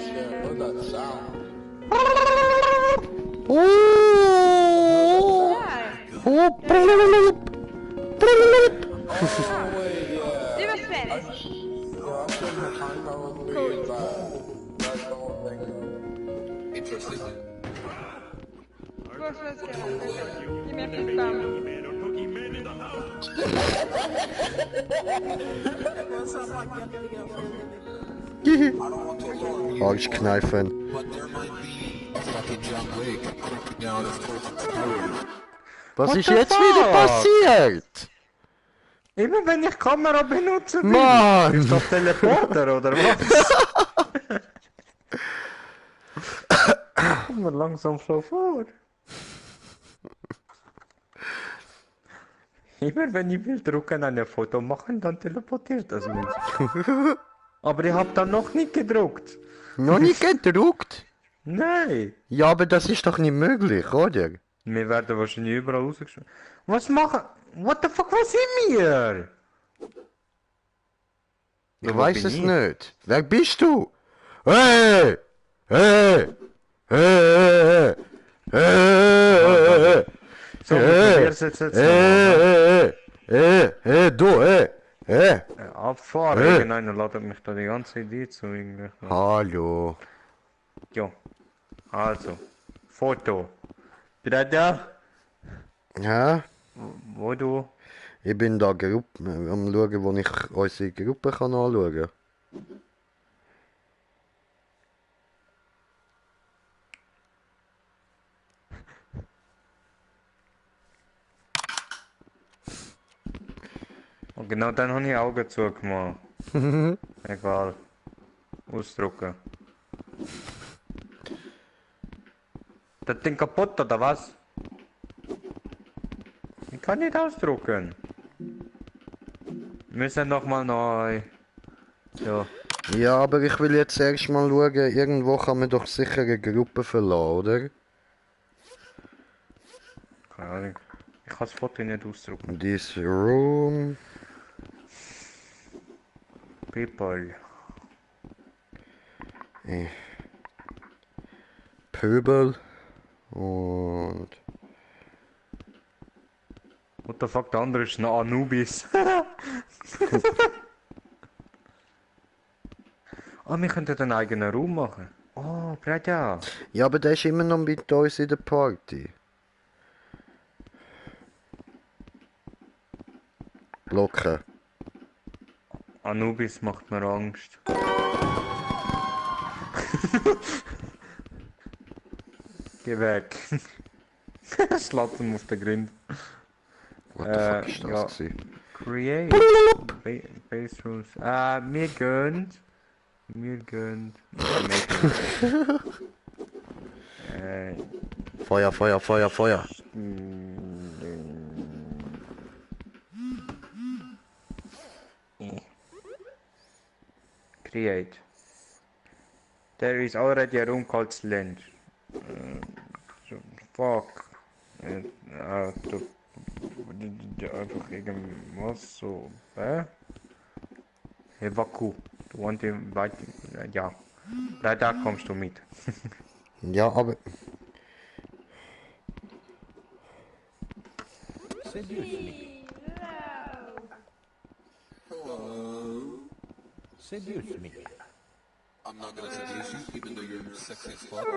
Do a Spanish.
Interesting.
Give me a fist bump.
Arschkneifen.
But there might be a fucking John Wick creeping out of Cortex Tower.
Was
What
ist
the
jetzt
fuck?
wieder passiert?
Immer wenn ich Kamera benutzen will.
Mann!
Ist das Teleporter oder was? Komm mal langsam so vor. Immer wenn ich will drücken, ein Foto machen, dann teleportiert das mich. Aber ich hab dann noch nicht gedruckt.
Noch nicht gedruckt?
Nein.
Ja, aber das ist doch nicht möglich, oder?
Wir werden wahrscheinlich überall rausgeschmissen. Was machen? What the fuck, was sind wir?
Ich
Ja, wo
weiß
bin
es
ich?
nicht. Wer bist du? Hey! Hey! Hey! Hey!
So, wir setzen jetzt nochmal.
Du,
Abfahren, irgendeiner ladet mich da die ganze Idee zu irgendwie.
Hallo.
Ja. Also. Foto. Bruder,
Ja?
wo du?
Ich bin da am schauen, wo ich unsere Gruppe kann anschauen kann.
Und genau dann habe ich Augen zugemacht. Egal. Ausdrucken. Das Ding kaputt oder was? Ich kann nicht ausdrucken. Wir müssen nochmal neu. Ja.
Ja, aber ich will jetzt erst mal schauen, irgendwo kann man doch sicher eine Gruppe verlassen, oder?
Keine Ahnung. Ich kann das Foto nicht ausdrucken.
This room.
People.
Pöbel. Und...
What the fuck, der andere ist noch Anubis. Oh, wir könnten einen eigenen Raum machen. Oh, Bredja.
Ja, aber der ist immer noch mit uns in der Party. Glocke.
Anubis macht mir Angst. Geh weg. Slatten auf den Grund.
What the fuck ist das
ja.
gewesen?
Create. Base Rules. Wir gehen. Wir gehen.
Feuer, Feuer, Feuer, Feuer.
Create. There is already a room called Slend. Fuck. Einfach irgendwas so. Evaku. Du want weit. Ja. Da kommst du mit.
Ja, aber...
Seduce me. Seduce me.
I'm not gonna seduce you, even though you're sexy as fuck.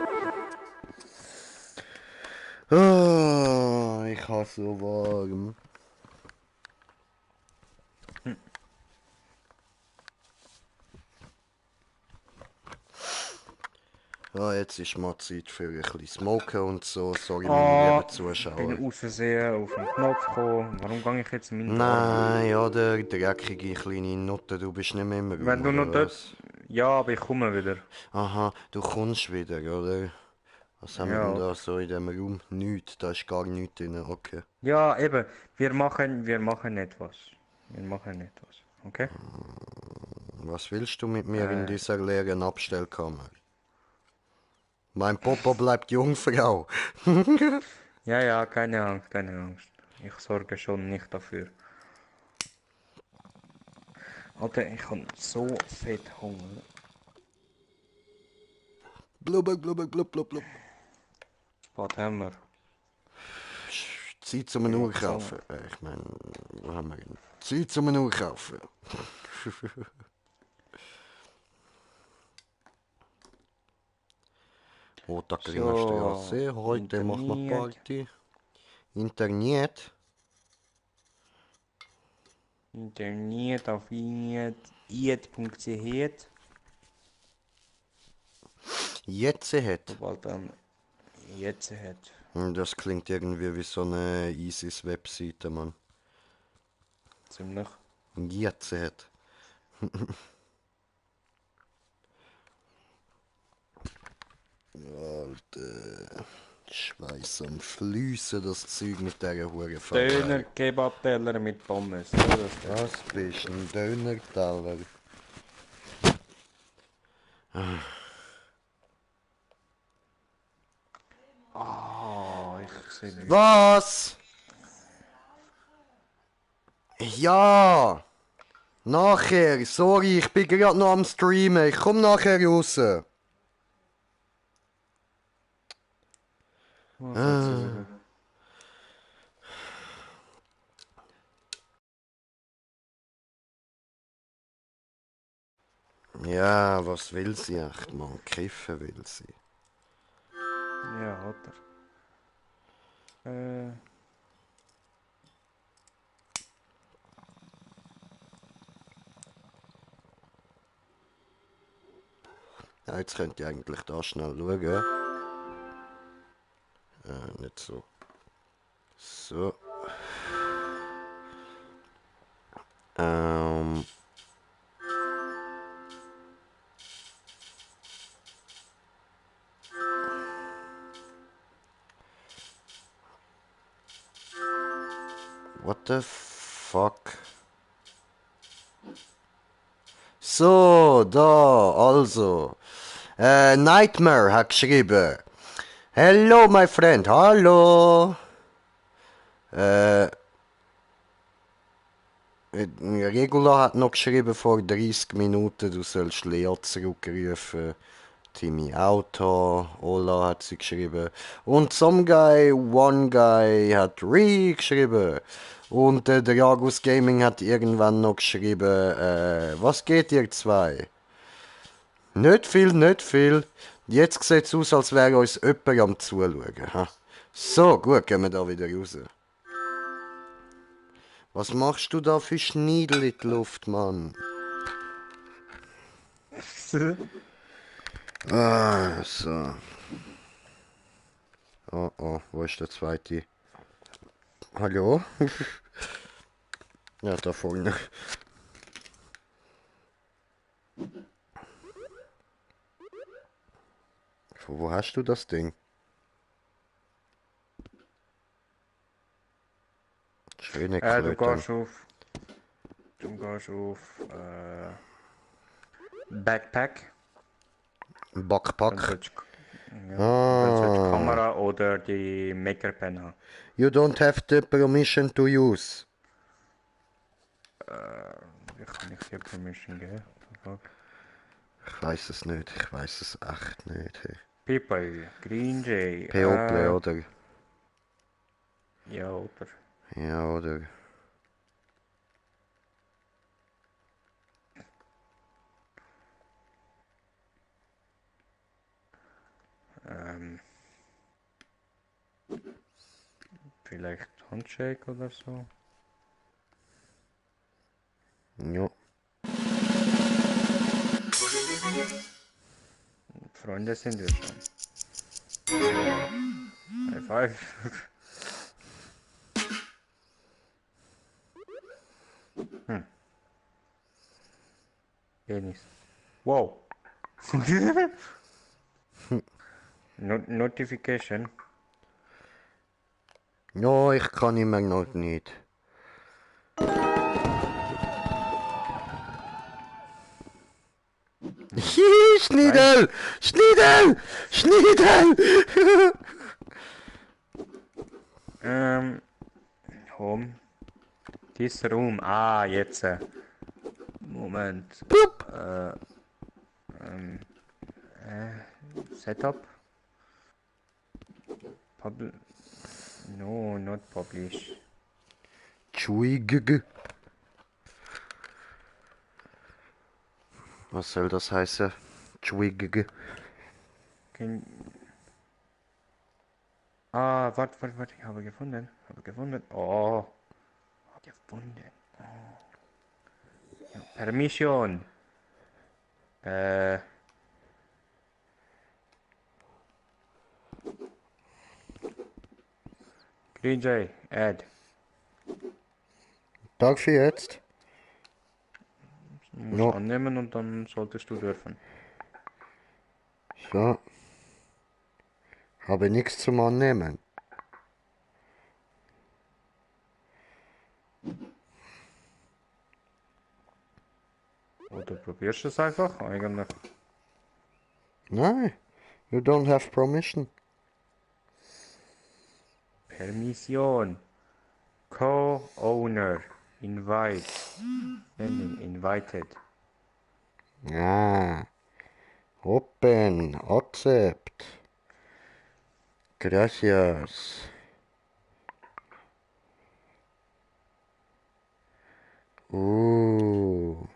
Oh, ich habe so warm. Ja, jetzt ist mal Zeit für ein bisschen Smoken und so. Sorry, meine lieben Zuschauer.
Bin aus Versehen auf den Knopf gekommen. Warum gehe ich jetzt in meine
Nein, ja, der dreckige kleine Nutte, du bist nicht mehr im Raum,
Wenn du noch
oder
dort...
was?
Ja, aber ich komme wieder.
Aha, du kommst wieder, oder? Was haben wir
Ja.
denn da so in dem Raum? Nichts, da ist gar nichts drin, okay.
Ja, eben. Wir machen etwas. Wir machen etwas. Okay?
Was willst du mit mir in dieser leeren Abstellkammer? Mein Popo bleibt Jungfrau.
Ja, keine Angst, keine Angst. Ich sorge schon nicht dafür. Alter, ich habe so fett Hunger.
Blubber, blubber, blub, blub, blub.
Was haben wir?
Zeit zum eine Uhr kaufen. Ich meine, wo haben wir ihn? Zeit zum eine Uhr kaufen. Otakarina Straße, heute machen wir Party. Internet.
Internet auf iet.ch.
Jetzt hat.
Sobald dann jetzt hat.
Das klingt irgendwie wie so eine ISIS-Webseite, Mann.
Ziemlich.
Jetzt hat. Alter. Schweiß am Fliessen, das Zeug mit dieser Hure
Döner, Kebab-Teller mit Pommes. Ja,
Was bist du, ein Döner-Teller?
ich sehe nicht.
Was? Ja! Nachher, sorry, ich bin gerade noch am Streamen. Ich komm nachher raus. Ja, was will sie echt, Mann? Kiffen will sie.
Ja, hat er.
Ja, jetzt könnt ihr eigentlich da schnell schauen. Nicht so. So. What the fuck? So, da, also. Nightmare hat geschrieben. Hello, my friend, hallo. Regula hat noch geschrieben vor 30 Minuten, du sollst Lea zurückrufen. Timmy Auto, Ola hat sie geschrieben. Und Some Guy, One Guy hat Re geschrieben. Und der Jagus Gaming hat irgendwann noch geschrieben, was geht ihr zwei? Nicht viel, nicht viel. Jetzt sieht es aus, als wäre uns jemand am Zuschauen. Ha? So, gut, gehen wir da wieder raus. Was machst du da für Schneidel in die Luft, Mann? Ah, so. Oh, oh, wo ist der zweite? Hallo? Ja, da vorne. Wo hast du das Ding? Schöne Kröten.
Du gehst auf Backpack.
Backpack.
Dann sollst du Kamera oder die Maker Pen haben.
You don't have the permission to use.
Wie kann ich dir Permission geben?
Ich weiß es nicht, ich weiß es echt nicht. Hey.
People, Green Jay.
People, oder?
Ja, oder?
Ja, oder?
Vielleicht Handshake oder so.
Ja.
Freunde sind wir schon. High five. Penis. Wow. Notification.
Ja, ich kann immer noch nicht. Schniedel! Schniedel! Schniedel!
Home. This room. Ah, jetzt. Moment.
Pup.
Setup. No, not publish.
Tschuigg. Was soll das heißen? Tschuigg.
Ah, warte, ich habe gefunden. Oh, gefunden. Oh. Ja, Permission. Green Jay, add.
Darf ich jetzt?
Du musst
Ja.
annehmen und dann solltest du dürfen.
So. Habe nichts zum Annehmen.
Oder probierst du es einfach? Eigentlich.
Nein. You don't have permission.
Permission. Co-owner. Invite. Sending. Invited.
Ah. Open. Accept. Gracias. Und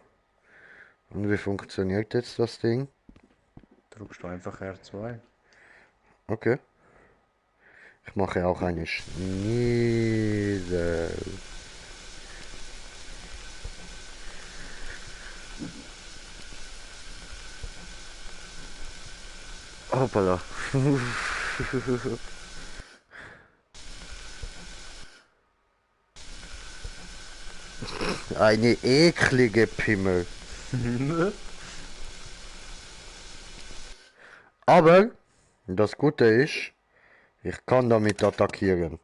wie funktioniert jetzt das Ding?
Drückst du einfach R2.
Okay. Ich mache auch eine Schniedel. Hoppala. Eine eklige Pimmel. Aber das Gute ist, ich kann damit attackieren.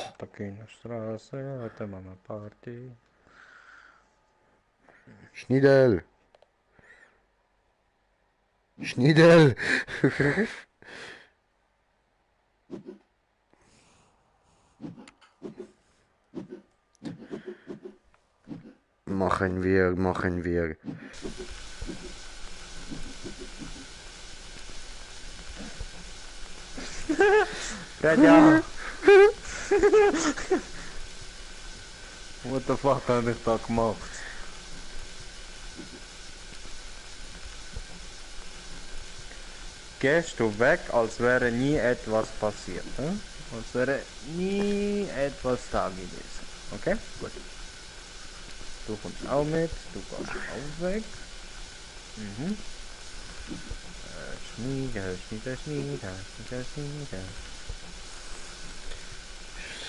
Attacke in der Straße, heute machen wir Party.
Schniedel. Schniedel. Machen wir.
Ja. What the fuck habe ich da gemacht? Gehst du weg, als wäre nie etwas passiert, hm? Als wäre nie etwas da gewesen. Okay? Gut. Du kommst auch mit, du gehst auch weg. Mhm. Schnieder.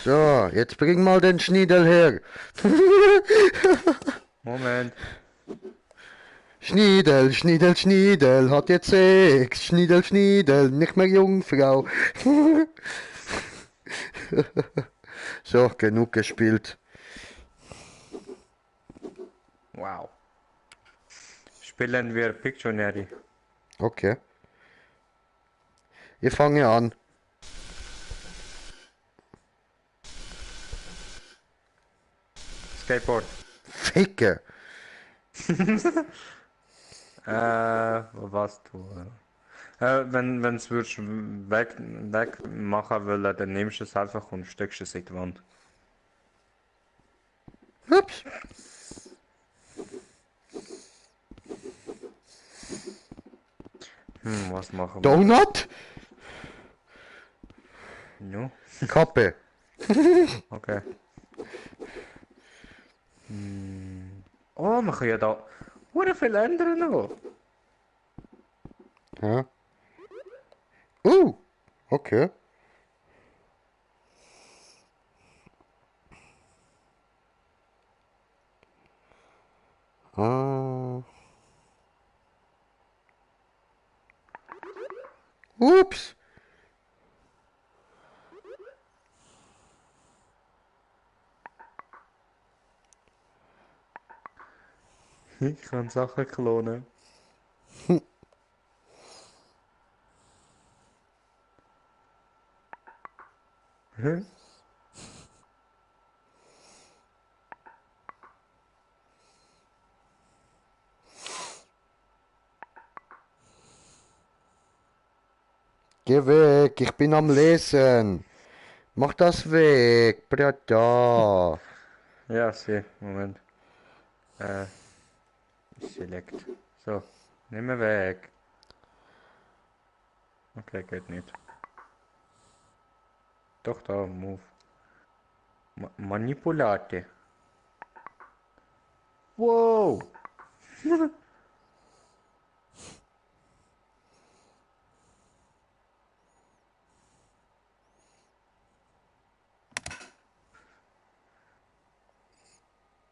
So, jetzt bring mal den Schniedel her.
Moment.
Schniedel, hat jetzt Sex. Schniedel, nicht mehr Jungfrau. So, genug gespielt.
Wow. Spielen wir Pictionary.
Okay. Ich fange an.
Skateboard.
Ficke.
Was du? Wenn's würdest weg machen wollen, dann nimmst du es einfach und steckst es in die Wand.
Ups.
Was machen wir?
Donut?
No?
Kappe.
Okay. Oh, man kann ja da hure viel ändern noch.
Ja. Okay. Ups.
Ich kann Sachen klonen. Hm?
Geh weg, ich bin am Lesen. Mach das weg, Brata.
Ja, sie, Moment. Select. So, nimm mir weg. Okay, geht nicht. Doch, da, move. Manipulate. Wow!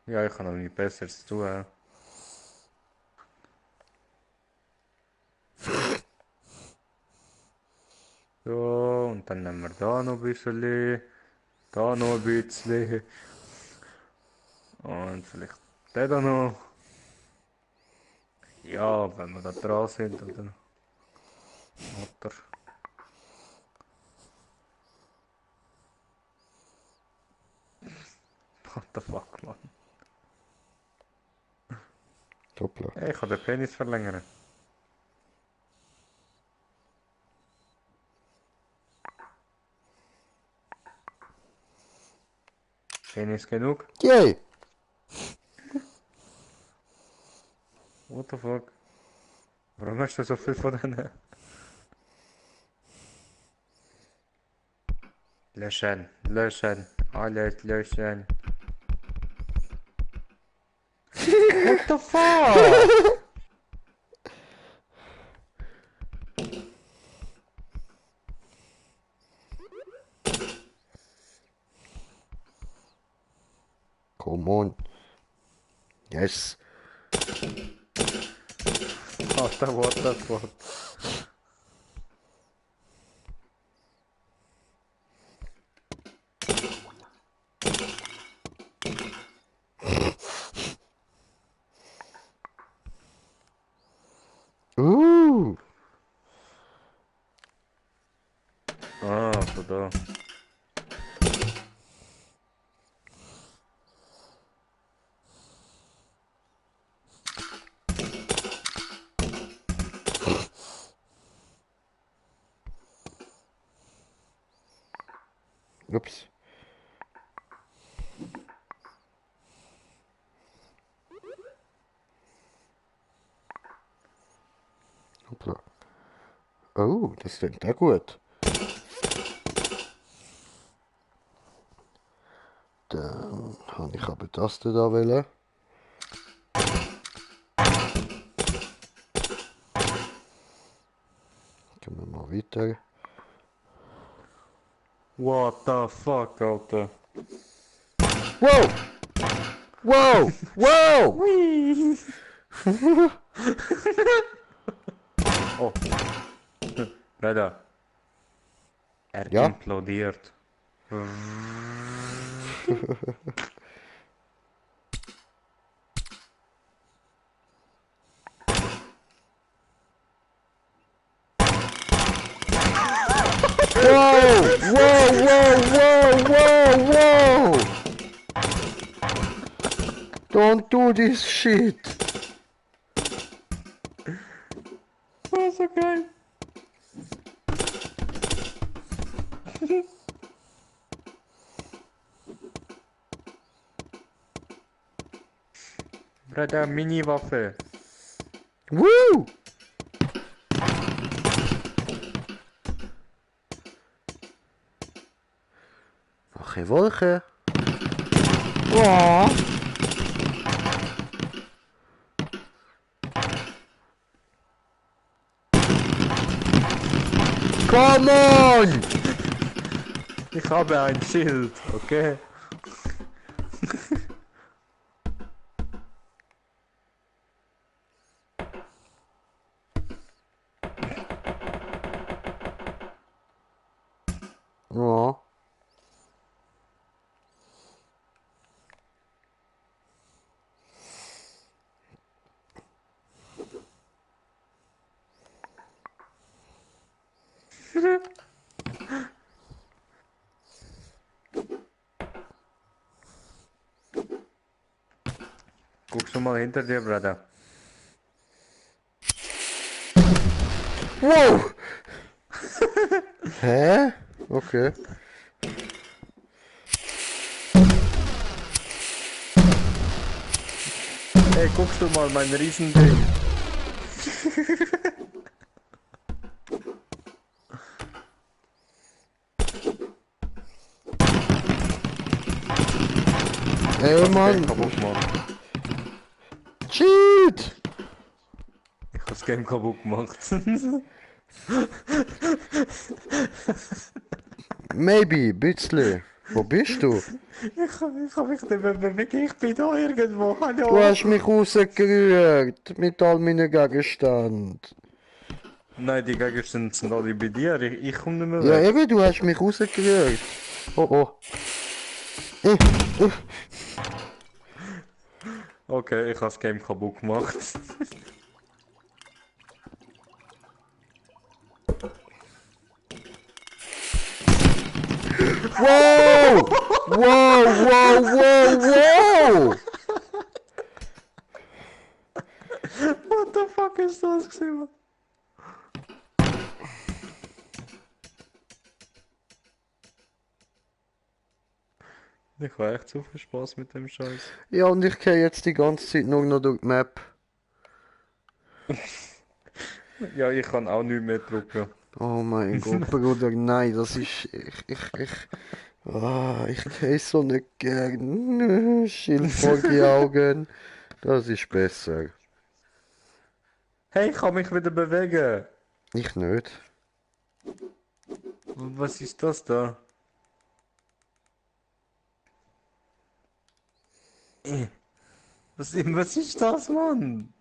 Ja, ich kann noch nicht Besseres tun. So, und dann nehmen wir da noch ein bisschen. Da noch ein bisschen. Und vielleicht den da noch. Ja, wenn wir da dran sind, oder? Oder? What the fuck, man?
Hoppla.
Hey, ich kann den Penis verlängern. Penis genug?
Yay.
What the fuck? Warum hast du so viel von denen? Löschen, löschen, alles löschen. What the fuck?
Come on. Yes.
Alter, what the fuck? Ah, von da.
Ups. Hoppla. Oh, das klingt auch gut. Dann habe ich aber das da wollen. Gehen wir mal weiter.
What the fuck, Alter?
Wow! Wow! Wow!
Oh. Leider. Er
Ja?
implodiert.
Whoa! Whoa! Whoa! Whoa! Whoa! Whoa! Don't do this shit!
Oh, so geil. Bruder, Mini-Waffe.
Woo! Wache Wolke. Oh. Come on!
Ich habe ein Schild, okay?
Oh.
Guckst du mal hinter dir, Bruder?
Wow! Hä? Okay.
Hey, guckst du mal mein Riesending?
Ey, Mann!
Kaputt gemacht.
Cheat!
Ich hab das Game kaputt gemacht.
Maybe, bisschen. Wo bist du?
Ich hab mich nicht mehr bewegt. Ich bin da irgendwo. Hallo.
Du hast mich rausgerührt mit all meinen Gegenständen.
Nein, die Gegenstände sind alle bei dir. Ich komm nicht mehr
Ja,
weg.
eben, du hast mich rausgerührt. Oh, oh. Äh.
Okay, ich hab das Game kaputt gemacht.
Wow! Wow, wow, wow, wow!
What the fuck ist das gewesen? Ich habe echt so viel Spaß mit dem Scheiß.
Ja, und ich gehe jetzt die ganze Zeit nur noch durch die Map.
Ja, ich kann auch nicht mehr drücken.
Oh mein Gott, Bruder, nein, das ist... Ich gehe so nicht gern. Schild vor die Augen. Das ist besser.
Hey, ich kann mich wieder bewegen.
Ich nicht.
Was ist das da?
Was ist das, Mann?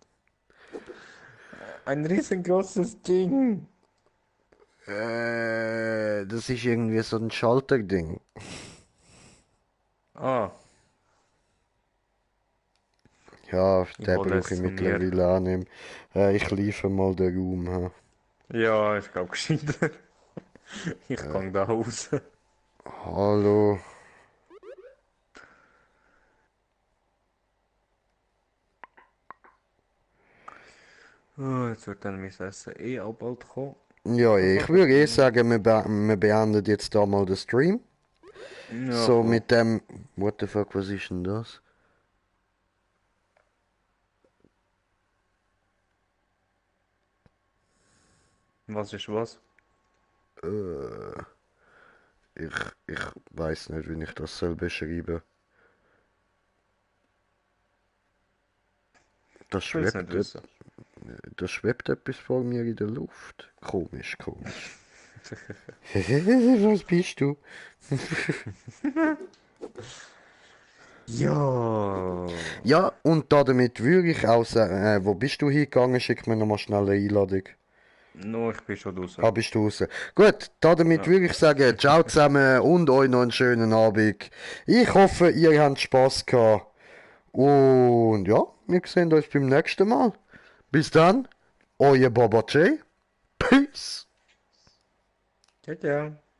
Ein riesengroßes Ding.
Das ist irgendwie so ein Schalterding.
Ah,
Ja,
ich
den
hol
brauche
das
ich
zu mir.
mittlerweile auch nicht mehr. Ich liefere mal den Raum. Ha.
Ja, ich glaube gescheiter. Ich kann da raus.
Hallo.
Oh, jetzt wird dann mein Essen auch bald kommen.
Ja, ich würde sagen, wir beenden jetzt da mal den Stream.
Ja,
So
voll.
mit dem... What the fuck, was ist denn das?
Was ist was?
Äh, ich weiß nicht, wie ich das soll beschreiben. Das
Ich will es
schwebt,
nicht wissen.
da schwebt etwas vor mir in der Luft. Komisch, komisch. Was bist du?
Ja.
Ja, und damit würde ich auch sagen, wo bist du hingegangen? Schick mir nochmal schnell eine Einladung.
No, ich bin schon draußen.
Ah, bist du raus? Gut, damit würde ich sagen, ciao zusammen und euch noch einen schönen Abend. Ich hoffe, ihr habt Spaß gehabt. Und ja, wir sehen uns beim nächsten Mal. Bis dann, euer Baba J. Peace.
Ciao, ciao.